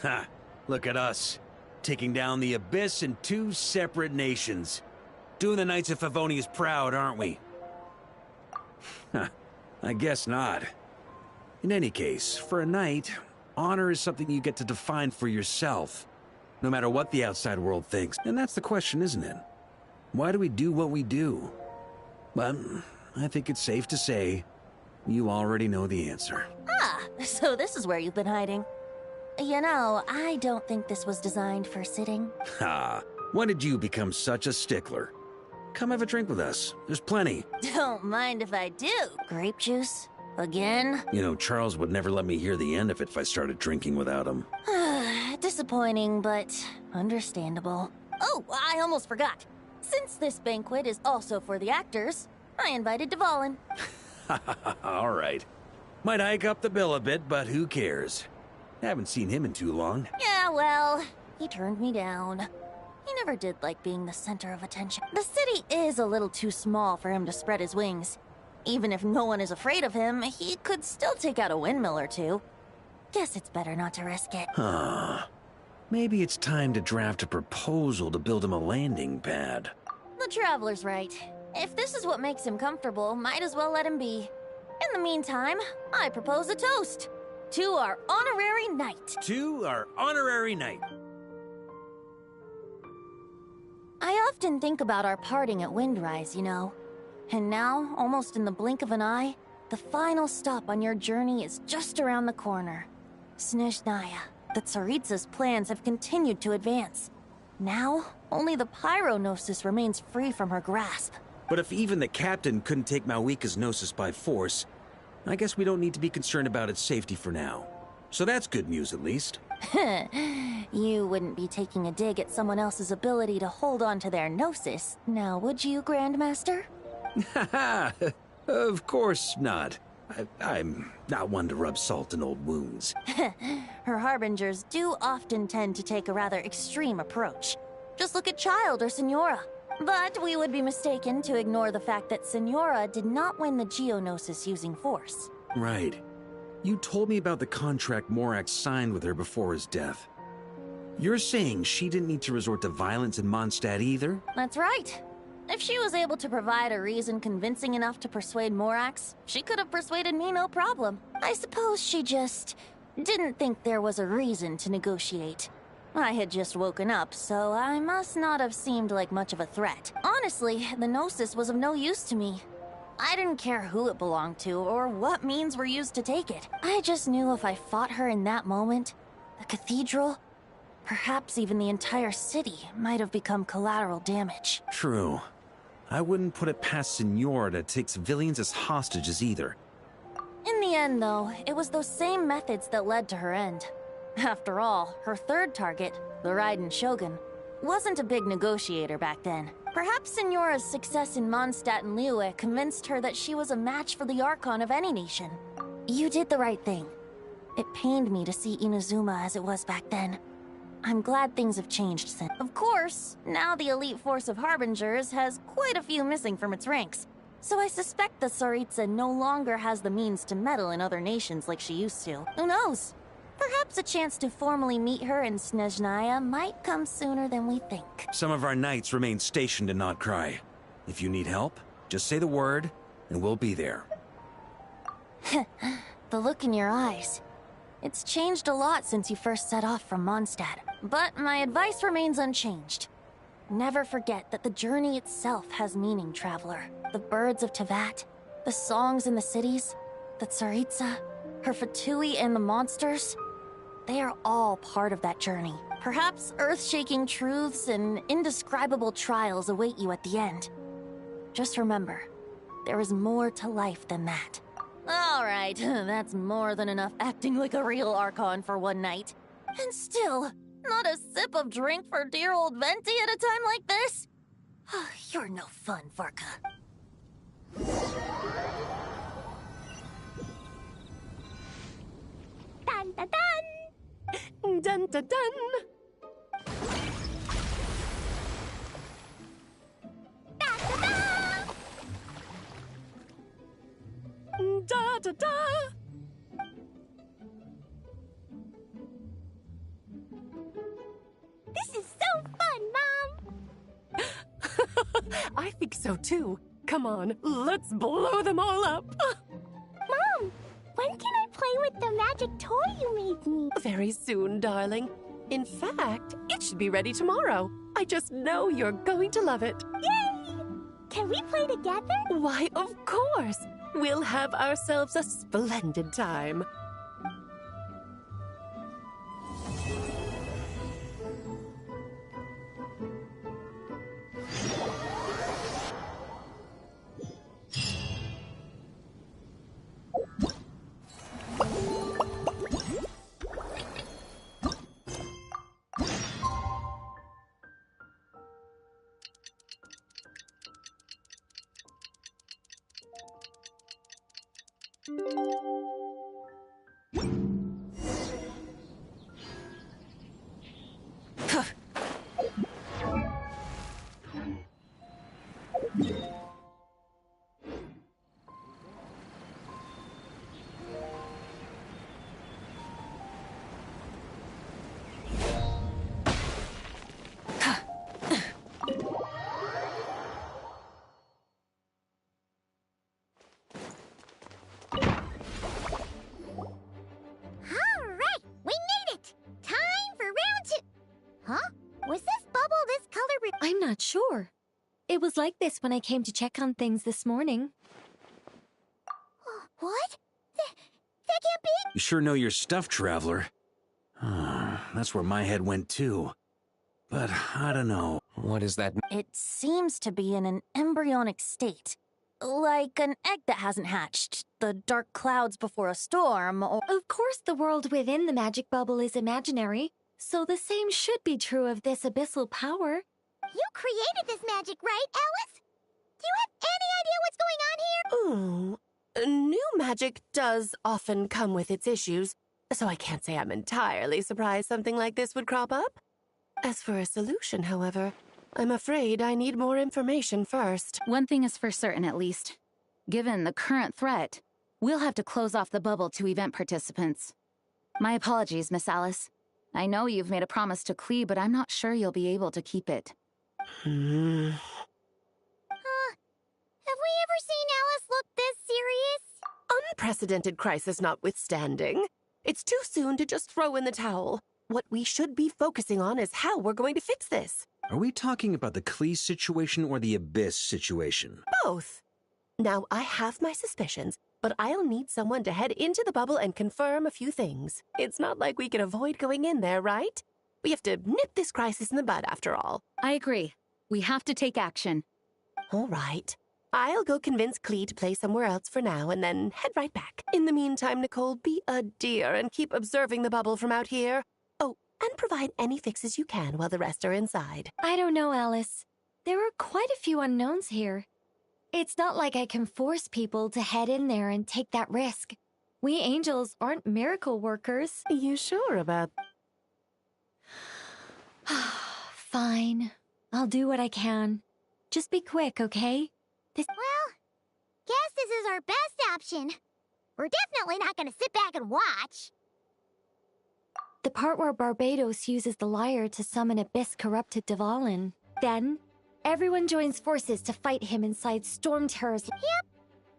Ha! Look at us, taking down the Abyss in two separate nations. Doing the Knights of Favonius proud, aren't we? I guess not. In any case, for a knight, honor is something you get to define for yourself, no matter what the outside world thinks. And that's the question, isn't it? Why do we do what we do? But I think it's safe to say you already know the answer. So this is where you've been hiding. You know, I don't think this was designed for sitting. When did you become such a stickler? Come have a drink with us. There's plenty. Don't mind if I do. Grape juice? Again? You know, Charles would never let me hear the end of it if I started drinking without him. Disappointing, but understandable. Oh, I almost forgot. Since this banquet is also for the actors, I invited Dvalin. All right. Might hike up the bill a bit, but who cares? Haven't seen him in too long. Yeah, well, he turned me down. He never did like being the center of attention. The city is a little too small for him to spread his wings. Even if no one is afraid of him, he could still take out a windmill or two. Guess it's better not to risk it. Maybe it's time to draft a proposal to build him a landing pad. The Traveler's right. If this is what makes him comfortable, might as well let him be. In the meantime, I propose a toast. To our honorary knight. To our honorary knight. I often think about our parting at Windrise, you know. And now, almost in the blink of an eye, the final stop on your journey is just around the corner. Snezhnaya. The Tsaritsa's plans have continued to advance. Now, only the Pyronosis remains free from her grasp. But if even the captain couldn't take Malwika's Gnosis by force, I guess we don't need to be concerned about its safety for now. So that's good news, at least. You wouldn't be taking a dig at someone else's ability to hold on to their gnosis, now would you, Grandmaster? Haha, of course not. I'm not one to rub salt in old wounds. Her harbingers do often tend to take a rather extreme approach. Just look at Child or Signora. But we would be mistaken to ignore the fact that Signora did not win the Geonosis using force. Right. You told me about the contract Morax signed with her before his death. You're saying she didn't need to resort to violence in Mondstadt either? That's right. If she was able to provide a reason convincing enough to persuade Morax, she could have persuaded me no problem. I suppose she just didn't think there was a reason to negotiate. I had just woken up, so I must not have seemed like much of a threat. Honestly, the Gnosis was of no use to me. I didn't care who it belonged to or what means were used to take it. I just knew if I fought her in that moment, the cathedral, perhaps even the entire city, might have become collateral damage. True. I wouldn't put it past Signora to take civilians as hostages either. In the end, though, it was those same methods that led to her end. After all, her third target, the Raiden Shogun, wasn't a big negotiator back then. Perhaps Signora's success in Mondstadt and Liyue convinced her that she was a match for the Archon of any nation. You did the right thing. It pained me to see Inazuma as it was back then. I'm glad things have changed since. Of course, now the elite force of Harbingers has quite a few missing from its ranks. So I suspect the Tsaritsa no longer has the means to meddle in other nations like she used to. Who knows? Perhaps a chance to formally meet her in Snezhnaya might come sooner than we think. Some of our knights remain stationed in Notcry. If you need help, just say the word, and we'll be there. The look in your eyes. It's changed a lot since you first set off from Mondstadt, but my advice remains unchanged. Never forget that the journey itself has meaning, traveler. The birds of Tevat, the songs in the cities, the Tsaritsa, her Fatui and the monsters, they are all part of that journey. Perhaps earth-shaking truths and indescribable trials await you at the end. Just remember, there is more to life than that. Alright, that's more than enough acting like a real Archon for one night. And still, not a sip of drink for dear old Venti at a time like this? You're no fun, Varka. Dun dun dun! Dun dun dun! Da da da! This is so fun, Mom! I think so too. Come on, let's blow them all up. Mom, when can I play with the magic toy you made me? Very soon, darling. In fact, it should be ready tomorrow. I just know you're going to love it. Yay! Can we play together? Why, of course. We'll have ourselves a splendid time. I'm not sure. It was like this when I came to check on things this morning. What? That can't be. You sure know your stuff, Traveler. That's where my head went too. But I don't know. What is that? It seems to be in an embryonic state. Like an egg that hasn't hatched, the dark clouds before a storm, or... Of course the world within the magic bubble is imaginary, so the same should be true of this abyssal power. You created this magic, right, Alice? Do you have any idea what's going on here? Ooh, new magic does often come with its issues, so I can't say I'm entirely surprised something like this would crop up. As for a solution, however, I'm afraid I need more information first. One thing is for certain, at least. Given the current threat, we'll have to close off the bubble to event participants. My apologies, Miss Alice. I know you've made a promise to Klee, but I'm not sure you'll be able to keep it. Have we ever seen Alice look this serious? Unprecedented crisis notwithstanding, it's too soon to just throw in the towel. What we should be focusing on is how we're going to fix this. Are we talking about the Klee situation or the Abyss situation? Both. Now, I have my suspicions, but I'll need someone to head into the bubble and confirm a few things. It's not like we can avoid going in there, right? We have to nip this crisis in the bud, after all. I agree. We have to take action. All right. I'll go convince Klee to play somewhere else for now and then head right back. In the meantime, Nicole, be a dear and keep observing the bubble from out here. Oh, and provide any fixes you can while the rest are inside. I don't know, Alice. There are quite a few unknowns here. It's not like I can force people to head in there and take that risk. We angels aren't miracle workers. You sure about... Fine. I'll do what I can. Just be quick, okay? Well, guess this is our best option. We're definitely not gonna sit back and watch. The part where Barbados uses the lyre to summon abyss-corrupted Dvalin. Then, everyone joins forces to fight him inside Storm Terror's... Yep,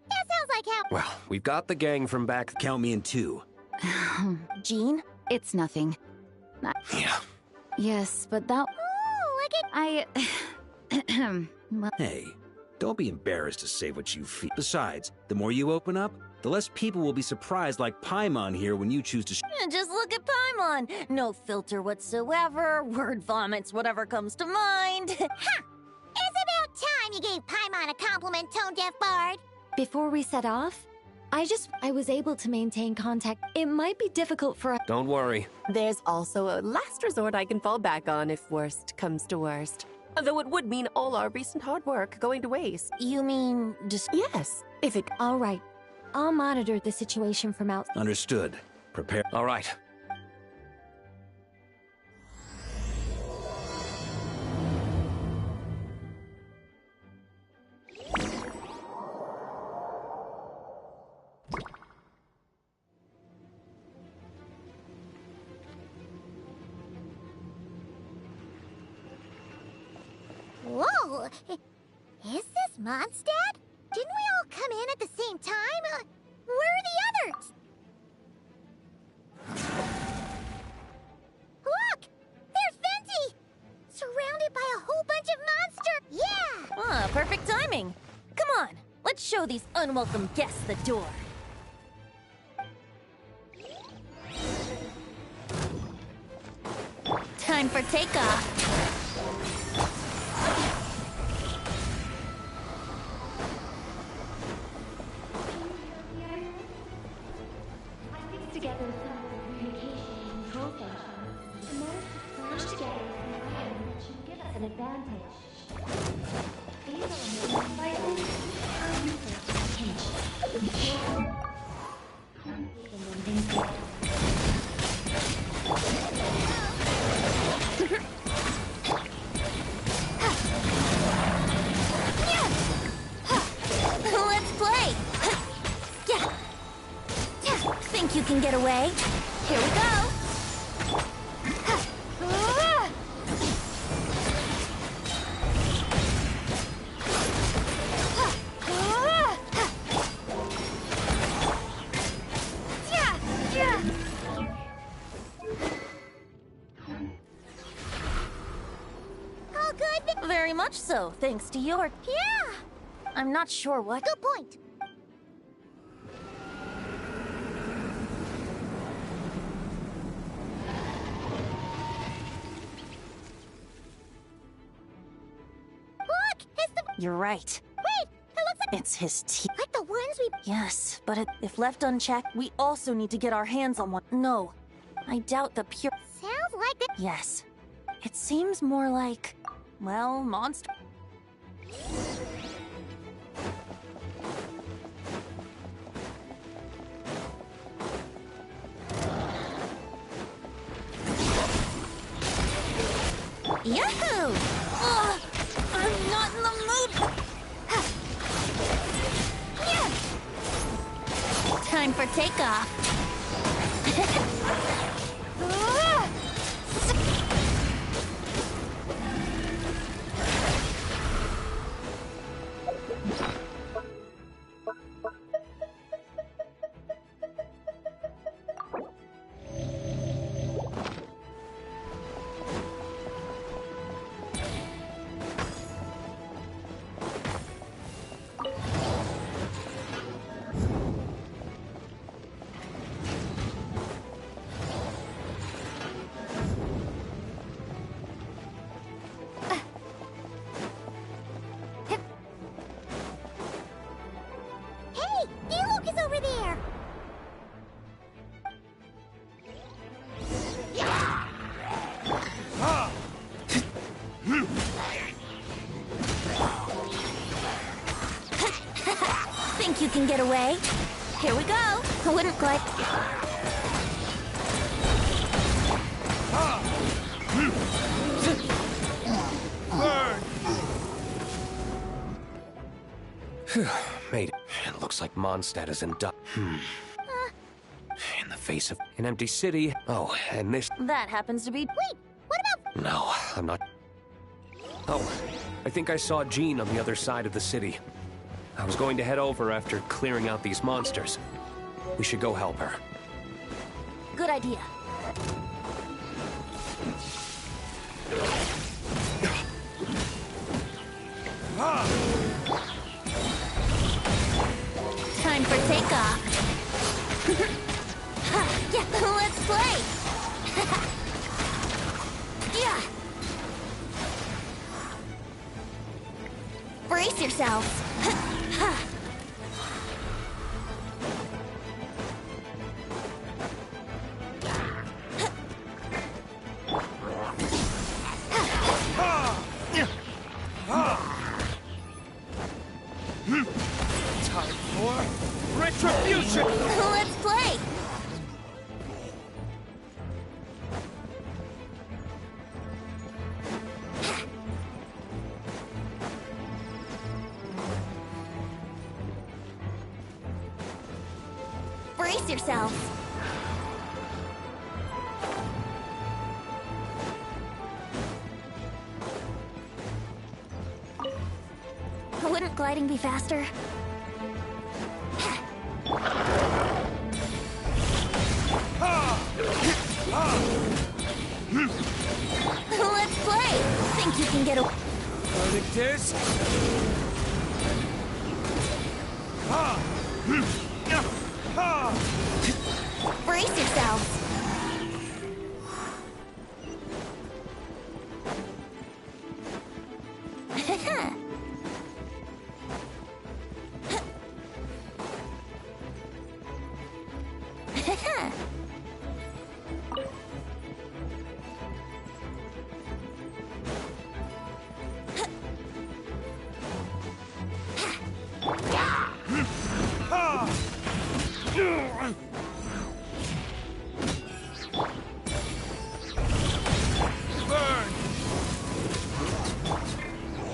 that sounds like how... Well, we've got the gang from back... Count me in two. Jean? It's nothing. Yeah. Yes, but that... Ooh, look at... well... Hey, don't be embarrassed to say what you feel. Besides, the more you open up, the less people will be surprised like Paimon here when you choose to... Just look at Paimon. No filter whatsoever, word vomits whatever comes to mind. Ha! It's about time you gave Paimon a compliment, tone-deaf bard. Before we set off, I was able to maintain contact. It might be difficult for... Don't worry. There's also a last resort I can fall back on if worst comes to worst. Though it would mean all our recent hard work going to waste. You mean just... Yes, if it... All right. I'll monitor the situation from outside. Understood. Prepare... All right. Whoa! Is this Mondstadt? Didn't we all come in at the same time? Where are the others? Look! There's Venti! Surrounded by a whole bunch of monsters! Yeah! Ah, perfect timing. Come on, let's show these unwelcome guests the door. Time for takeoff. Together some communication and control functions in order to merge together in a way that should give us an advantage. These elements vital are useful to change. Let's play! Think you can get away? Here we go! All good? Very much so, thanks to your... Yeah! I'm not sure what... Good point. Look! It's the... You're right. Wait! It looks It's his teeth. Like the ones we... Yes, but if left unchecked, we also need to get our hands on one. No, I doubt the pure... Sounds like it. Yes. It seems more like, well, monster... Yahoo! Ugh, I'm not in the mood. Time for takeoff. Think you can get away? Here we go. I wouldn't like... Mate, it looks like Mondstadt is in in the face of an empty city. Oh, and this... That happens to be... Wait, what about... No, I'm not... Oh, I think I saw Jean on the other side of the city. I was going to head over after clearing out these monsters. We should go help her. Good idea. Time for takeoff. Yeah, let's play. Yeah. Brace yourselves. Time for retribution! Let's play! Brace yourselves! Wouldn't gliding be faster? Let's play! Think you can get away? Verdict is... Brace yourselves!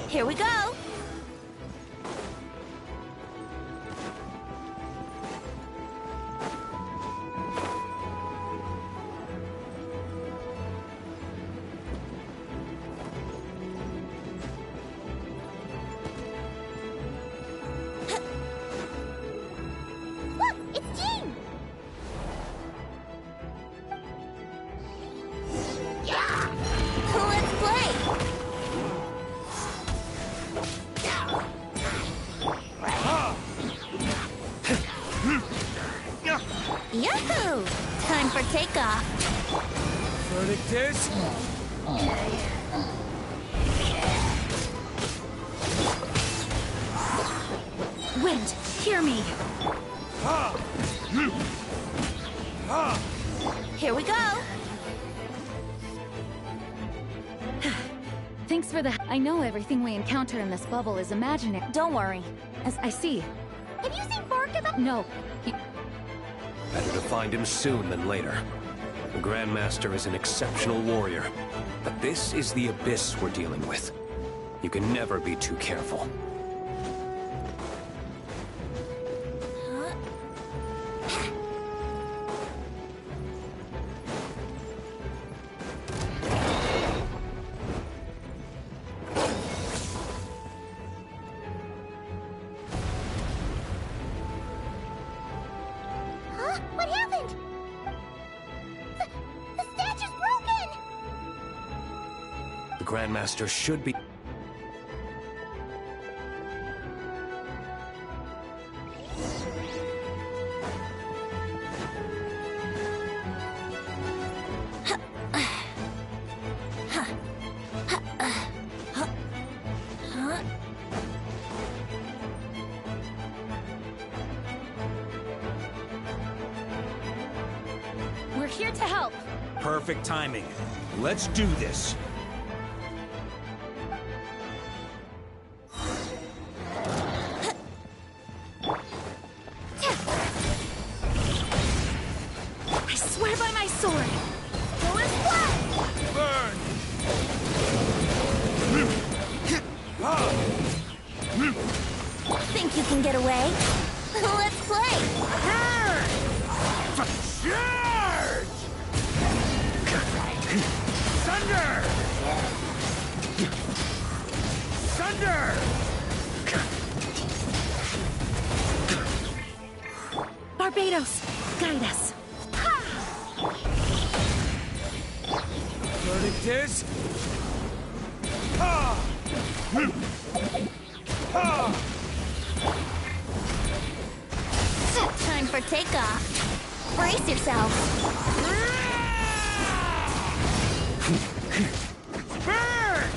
Here we go! Look, it's Jean! Let's play! Yahoo! Time for takeoff. Verdict is... Wind, hear me. Here we go. Thanks for the... I know everything we encounter in this bubble is imaginary. Don't worry. As I see. Have you seen Barka? No. Better to find him soon than later. The Grandmaster is an exceptional warrior, but this is the abyss we're dealing with. You can never be too careful. What happened? The statue is broken! The Grandmaster should be... We're here to help. Perfect timing. Let's do this. I swear by my sword. Go and fly! Burn! Think you can get away? Let's play! Charge! Thunder! Thunder! Barbados, guide us. Verdict is... Ha! Ha! Time for takeoff. Brace yourself. Burn!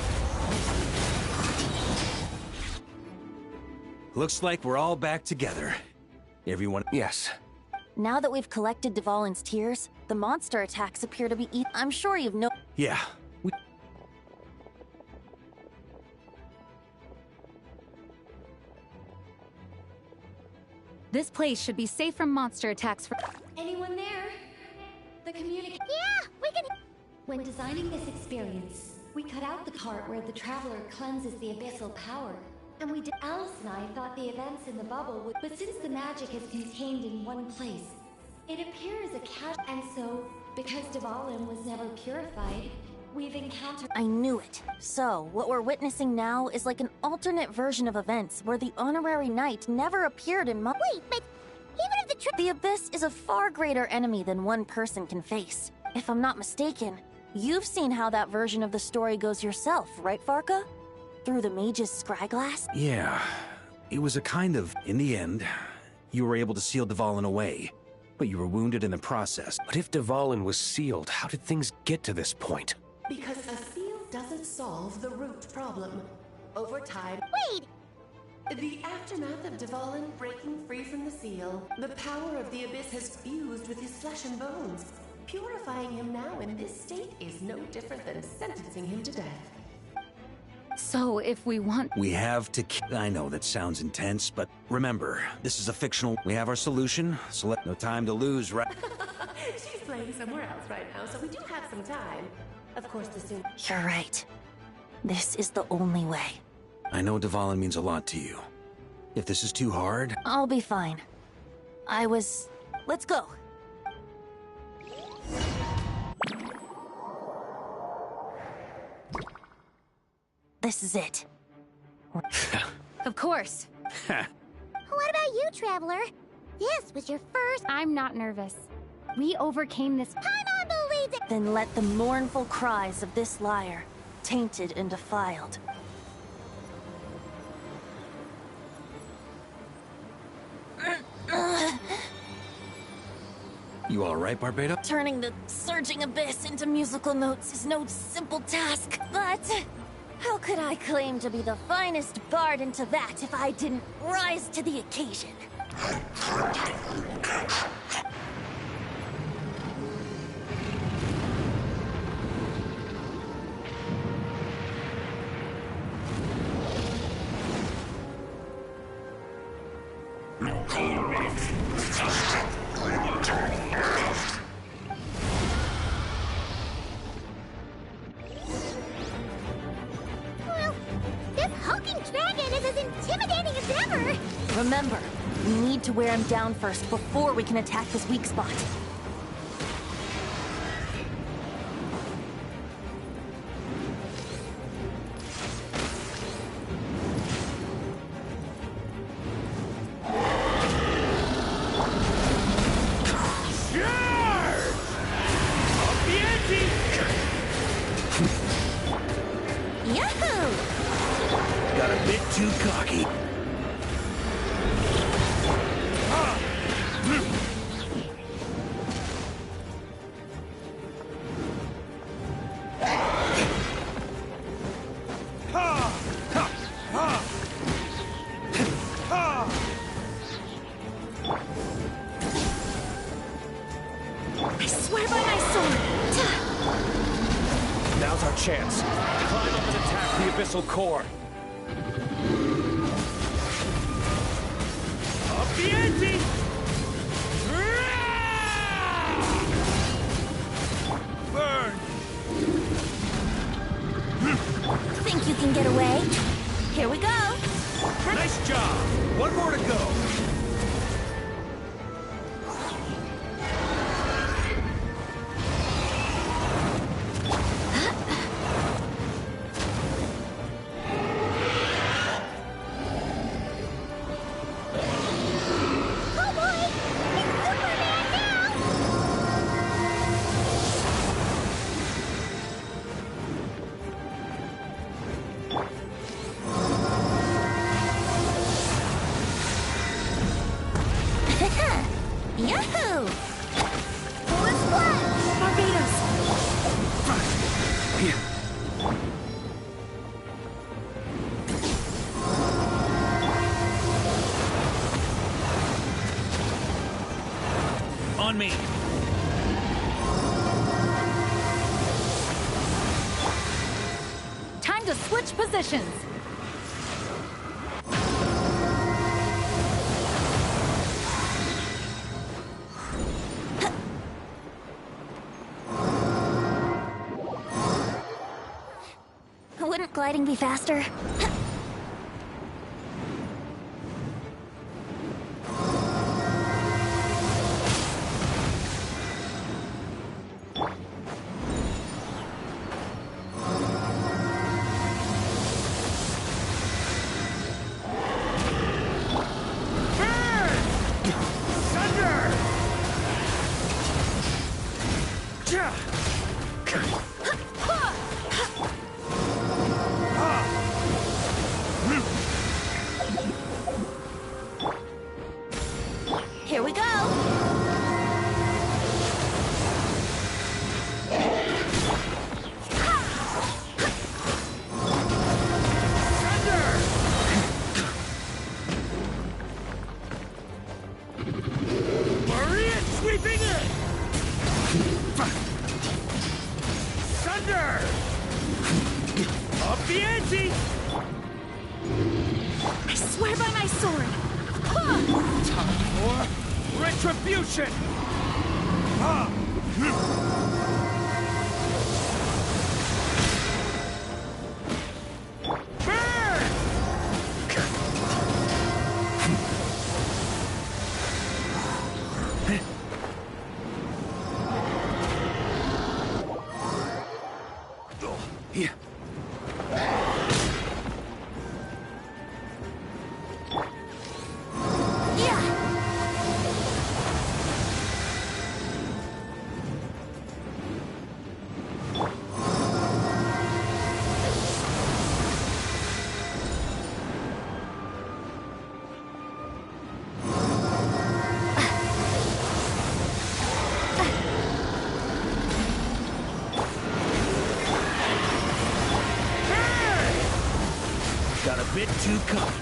Looks like we're all back together. Everyone... Yes. Now that we've collected Dvalin's tears, the monster attacks appear to be I'm sure you've no- Yeah. This place should be safe from monster attacks for... Anyone there? The communication. Yeah, we can... When designing this experience, we cut out the part where the traveler cleanses the abyssal power. And we did. Alice and I thought the events in the bubble would. But since the magic is contained in one place, it appears a cache. And so, because Dvalin was never purified, we've encountered. I knew it. So, what we're witnessing now is like an alternate version of events where the honorary knight never appeared in Wait, but even if the abyss is a far greater enemy than one person can face. If I'm not mistaken, you've seen how that version of the story goes yourself, right, Varka? Through the mage's scryglass? Yeah. It was a kind of... In the end, you were able to seal Dvalin away, but you were wounded in the process. But if Dvalin was sealed, how did things get to this point? Because a seal doesn't solve the root problem. Over time... Wait! The aftermath of Dvalin breaking free from the seal, the power of the abyss has fused with his flesh and bones. Purifying him now in this state is no different than sentencing him to death. So, if we want... We have to... I know that sounds intense, but remember, this is a fictional... We have our solution, so no time to lose, right? She's playing somewhere else right now, so we do have some time. Of course, the sooner... You're right. This is the only way. I know Dvalin means a lot to you. If this is too hard... I'll be fine. Let's go. This is it. Of course. What about you, Traveler? This was your first... I'm not nervous. We overcame this... Paimon believes it! Then let the mournful cries of this liar, tainted and defiled. You alright, Barbados? Turning the surging abyss into musical notes is no simple task, but How could I claim to be the finest bard into that if I didn't rise to the occasion? Well, this hulking dragon is as intimidating as ever! Remember, we need to wear him down first before we can attack his weak spot. Yahoo! Got a bit too cocky. I swear by my sword! Now's our chance. Climb up and attack the abyssal core. Up the ante! Burn! Think you can get away? Here we go! Nice job! One more to go! Yahoo! Full splash! Barbados! On me. Time to switch positions. Wouldn't gliding be faster? Here we go! Maria sweeping in! Thunder! Up the ante! I swear by my sword! Time for retribution! Yeah. bit too common.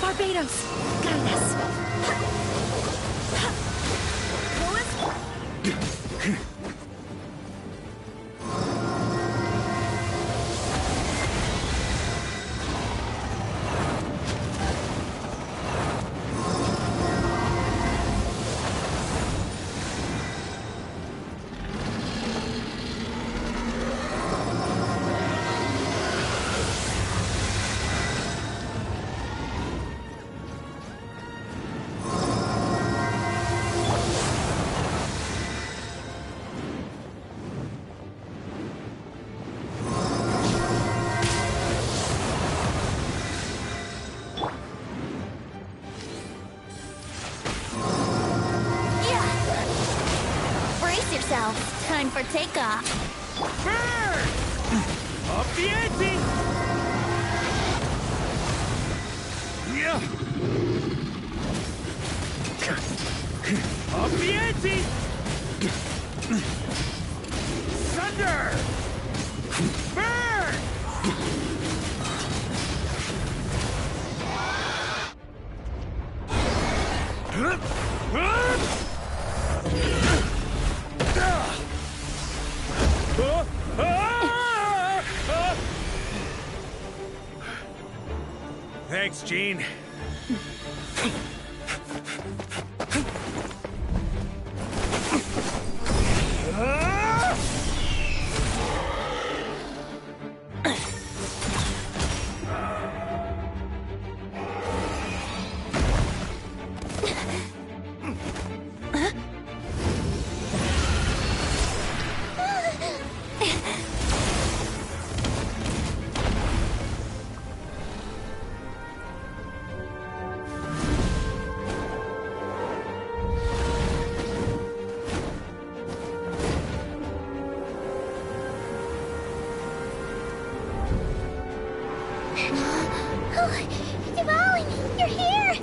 Barbados, guide us. Time for takeoff. Burn! Up the ante! Yeah! Up the ante! Thunder! Burn! Thanks, Gene. Devouring, you're here!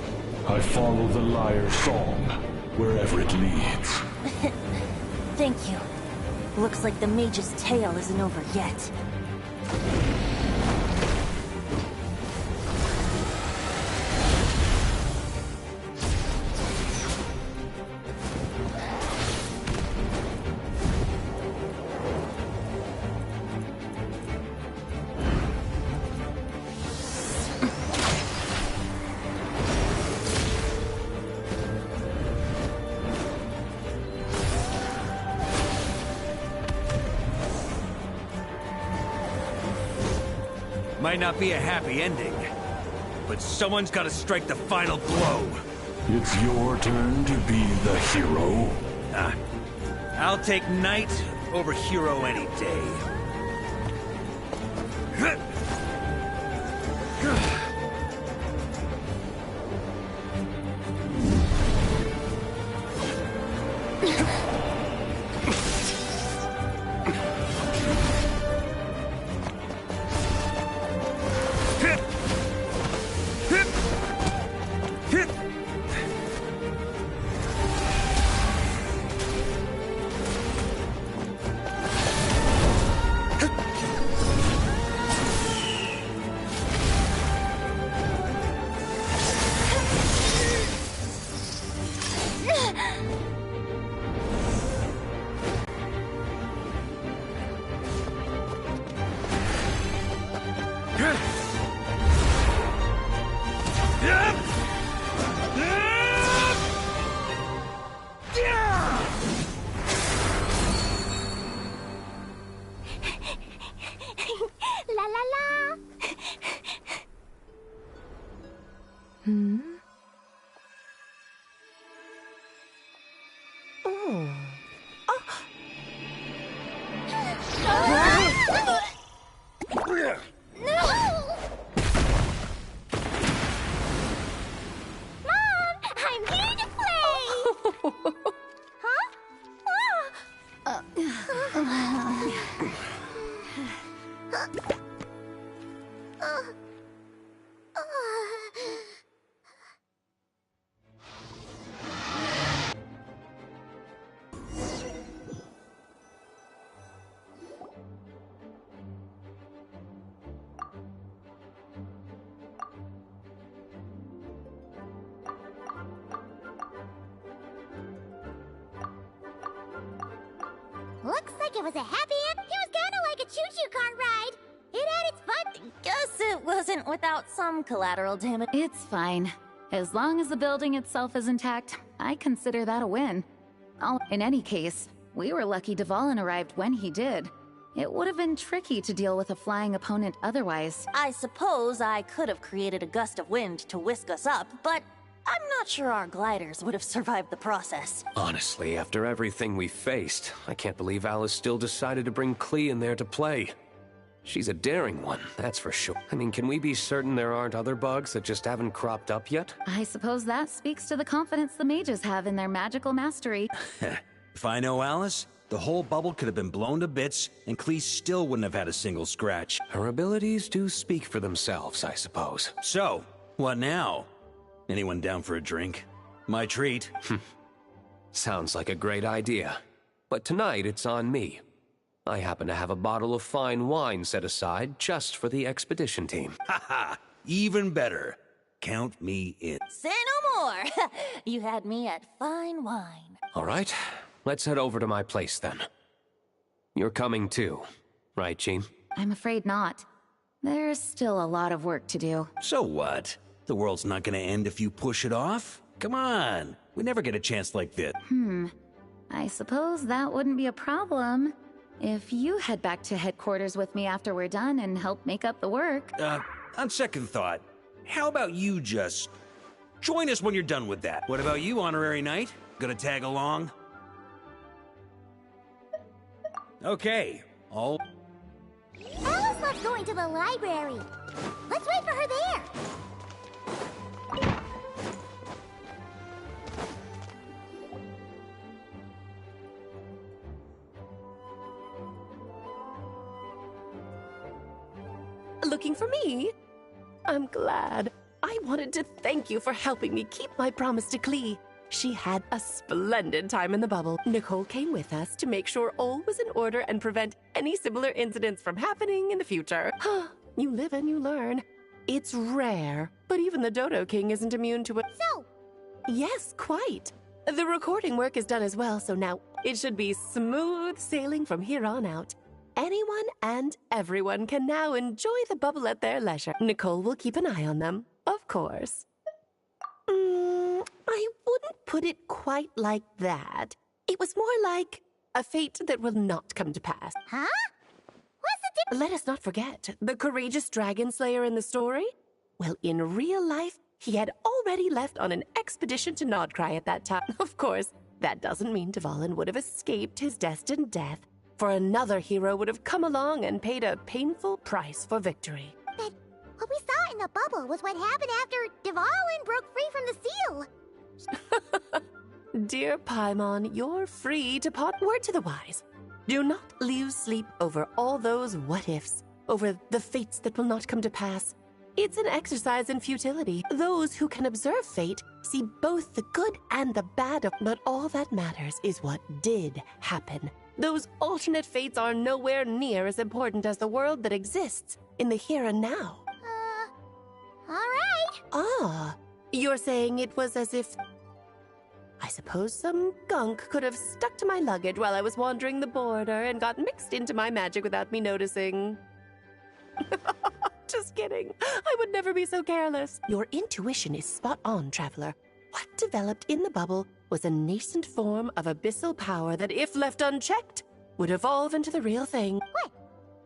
I follow the lyre's song, wherever it leads. Thank you. Looks like the mage's tale isn't over yet. Might not be a happy ending, but someone's got to strike the final blow. It's your turn to be the hero. I'll take knight over hero any day. like it was a happy end. It was kinda like a choo-choo car ride. It had its fun. Guess it wasn't without some collateral damage. It's fine. As long as the building itself is intact, I consider that a win. In any case, we were lucky Dvalin arrived when he did. It would have been tricky to deal with a flying opponent otherwise. I suppose I could have created a gust of wind to whisk us up, but I'm not sure our gliders would have survived the process. Honestly, after everything we faced, I can't believe Alice still decided to bring Klee in there to play. She's a daring one, that's for sure. I mean, can we be certain there aren't other bugs that just haven't cropped up yet? I suppose that speaks to the confidence the mages have in their magical mastery. If I know Alice, the whole bubble could have been blown to bits, and Klee still wouldn't have had a single scratch. Her abilities do speak for themselves, I suppose. So, what now? Anyone down for a drink? My treat. Sounds like a great idea. But tonight it's on me. I happen to have a bottle of fine wine set aside just for the expedition team. Haha! Even better. Count me in. Say no more! You had me at fine wine. All right, let's head over to my place then. You're coming too, right, Jean? I'm afraid not. There's still a lot of work to do. So what? The world's not gonna end if you push it off? Come on, we never get a chance like this. I suppose that wouldn't be a problem if you head back to headquarters with me after we're done and help make up the work. On second thought, how about you just join us when you're done with that? What about you, Honorary Knight? Gonna tag along? Okay, Alice loves going to the library. Let's wait for her there. Looking for me? I'm glad. I wanted to thank you for helping me keep my promise to Klee. She had a splendid time in the bubble. Nicole came with us to make sure all was in order and prevent any similar incidents from happening in the future. You live and you learn. It's rare, but even the Dodo King isn't immune to it. So? Yes, quite. The recording work is done as well, so now it should be smooth sailing from here on out. Anyone and everyone can now enjoy the bubble at their leisure. Nicole will keep an eye on them, of course. I wouldn't put it quite like that. It was more like a fate that will not come to pass. Huh? What's the difference? Let us not forget the courageous dragon slayer in the story. Well, in real life, he had already left on an expedition to Nodcry at that time. Of course, that doesn't mean Dvalin would have escaped his destined death, for another hero would have come along and paid a painful price for victory. But what we saw in the bubble was what happened after Dvalin broke free from the seal. Dear Paimon, you're free to pot. Word to the wise. Do not lose sleep over all those what-ifs, over the fates that will not come to pass. It's an exercise in futility. Those who can observe fate see both the good and the bad of, but all that matters is what did happen. Those alternate fates are nowhere near as important as the world that exists in the here and now. Alright. Ah, you're saying it was as if... I suppose some gunk could have stuck to my luggage while I was wandering the border and got mixed into my magic without me noticing. Just kidding. I would never be so careless. Your intuition is spot on, Traveler. What developed in the bubble was a nascent form of abyssal power that, if left unchecked, would evolve into the real thing. What?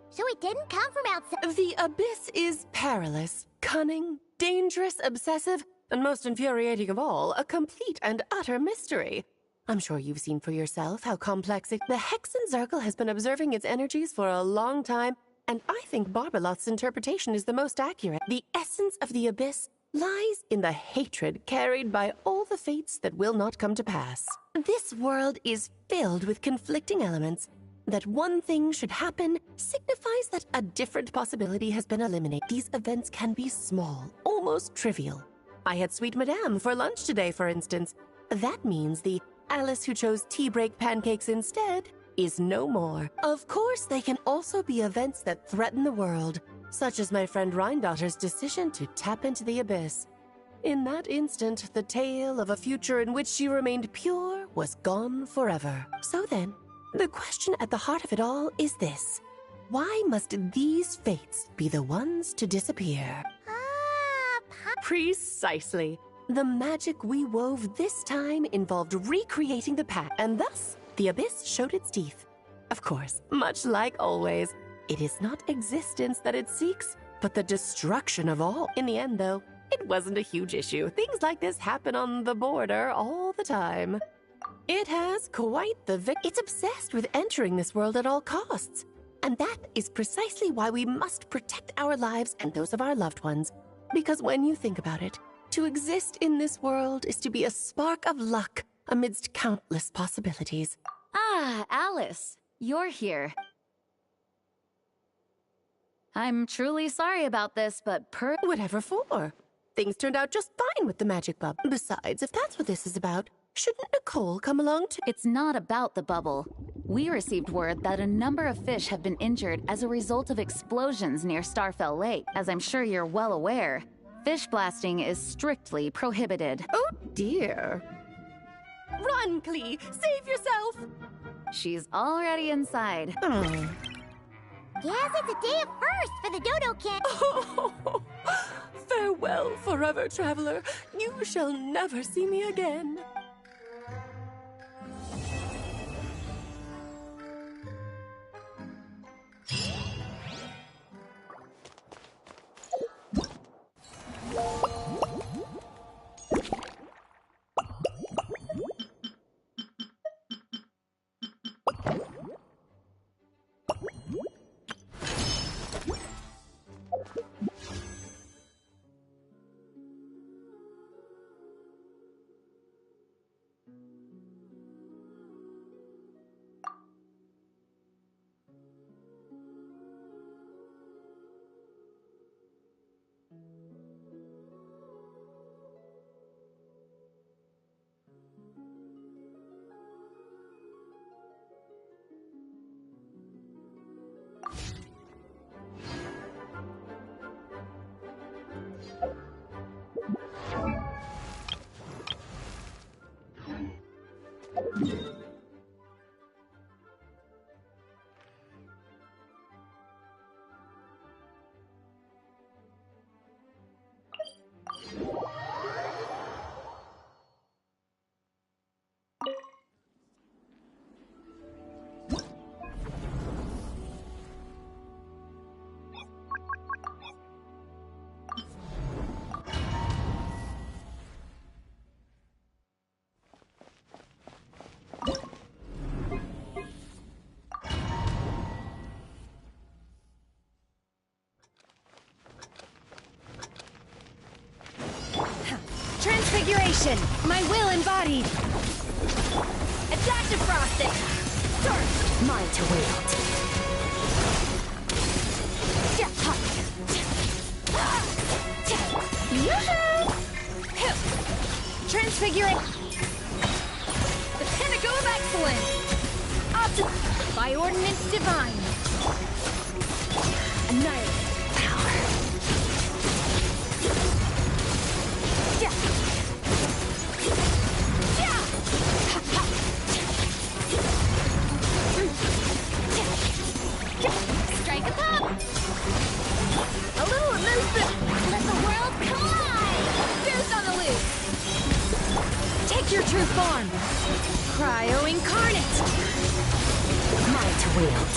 So it didn't come from outside? The abyss is perilous, cunning, dangerous, obsessive, and most infuriating of all, a complete and utter mystery. I'm sure you've seen for yourself how complex it... The Hexen Circle has been observing its energies for a long time, and I think Barbalot's interpretation is the most accurate. The essence of the abyss lies in the hatred carried by all the fates that will not come to pass. This world is filled with conflicting elements. That one thing should happen signifies that a different possibility has been eliminated. These events can be small, almost trivial. I had Sweet Madame for lunch today, for instance. That means the Alice who chose tea break pancakes instead is no more. Of course, they can also be events that threaten the world, such as my friend Rhindotter's decision to tap into the abyss. In that instant, the tale of a future in which she remained pure was gone forever. So then, The question at the heart of it all is this. Why must these fates be the ones to disappear? Precisely. The magic we wove this time involved recreating the past, and thus the abyss showed its teeth. Of course, much like always, it is not existence that it seeks, but the destruction of all. In the end, though, it wasn't a huge issue. Things like this happen on the border all the time. It has quite the It's obsessed with entering this world at all costs. And that is precisely why we must protect our lives and those of our loved ones. Because when you think about it, to exist in this world is to be a spark of luck amidst countless possibilities. Ah, Alice, you're here. I'm truly sorry about this, but Whatever for? Things turned out just fine with the magic bubble. Besides, if that's what this is about, shouldn't Nicole come along too? It's not about the bubble. We received word that a number of fish have been injured as a result of explosions near Starfell Lake. As I'm sure you're well aware, fish blasting is strictly prohibited. Oh dear. Run, Klee! Save yourself! She's already inside. Yes, it's a day of first for the Dodo Kid. Oh, farewell, forever traveler. You shall never see me again. Transfiguration! My will embodied! A dash of frosting! Thirst! Mine to wield! Transfiguration! The pinnacle of excellence! By ordinance divine! Annihilate power! Strike a pop! A little elusive! Let the world collide! Goose on the loose! Take your true form! Cryo incarnate! Mine to wield!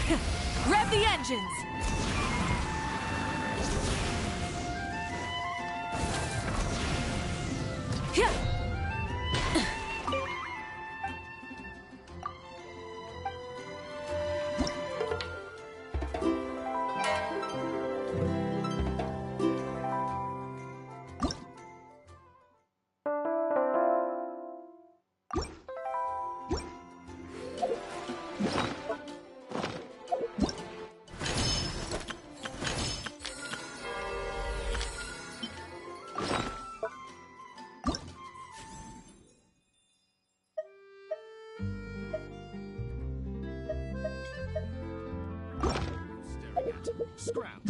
Rev the engines! Scrap.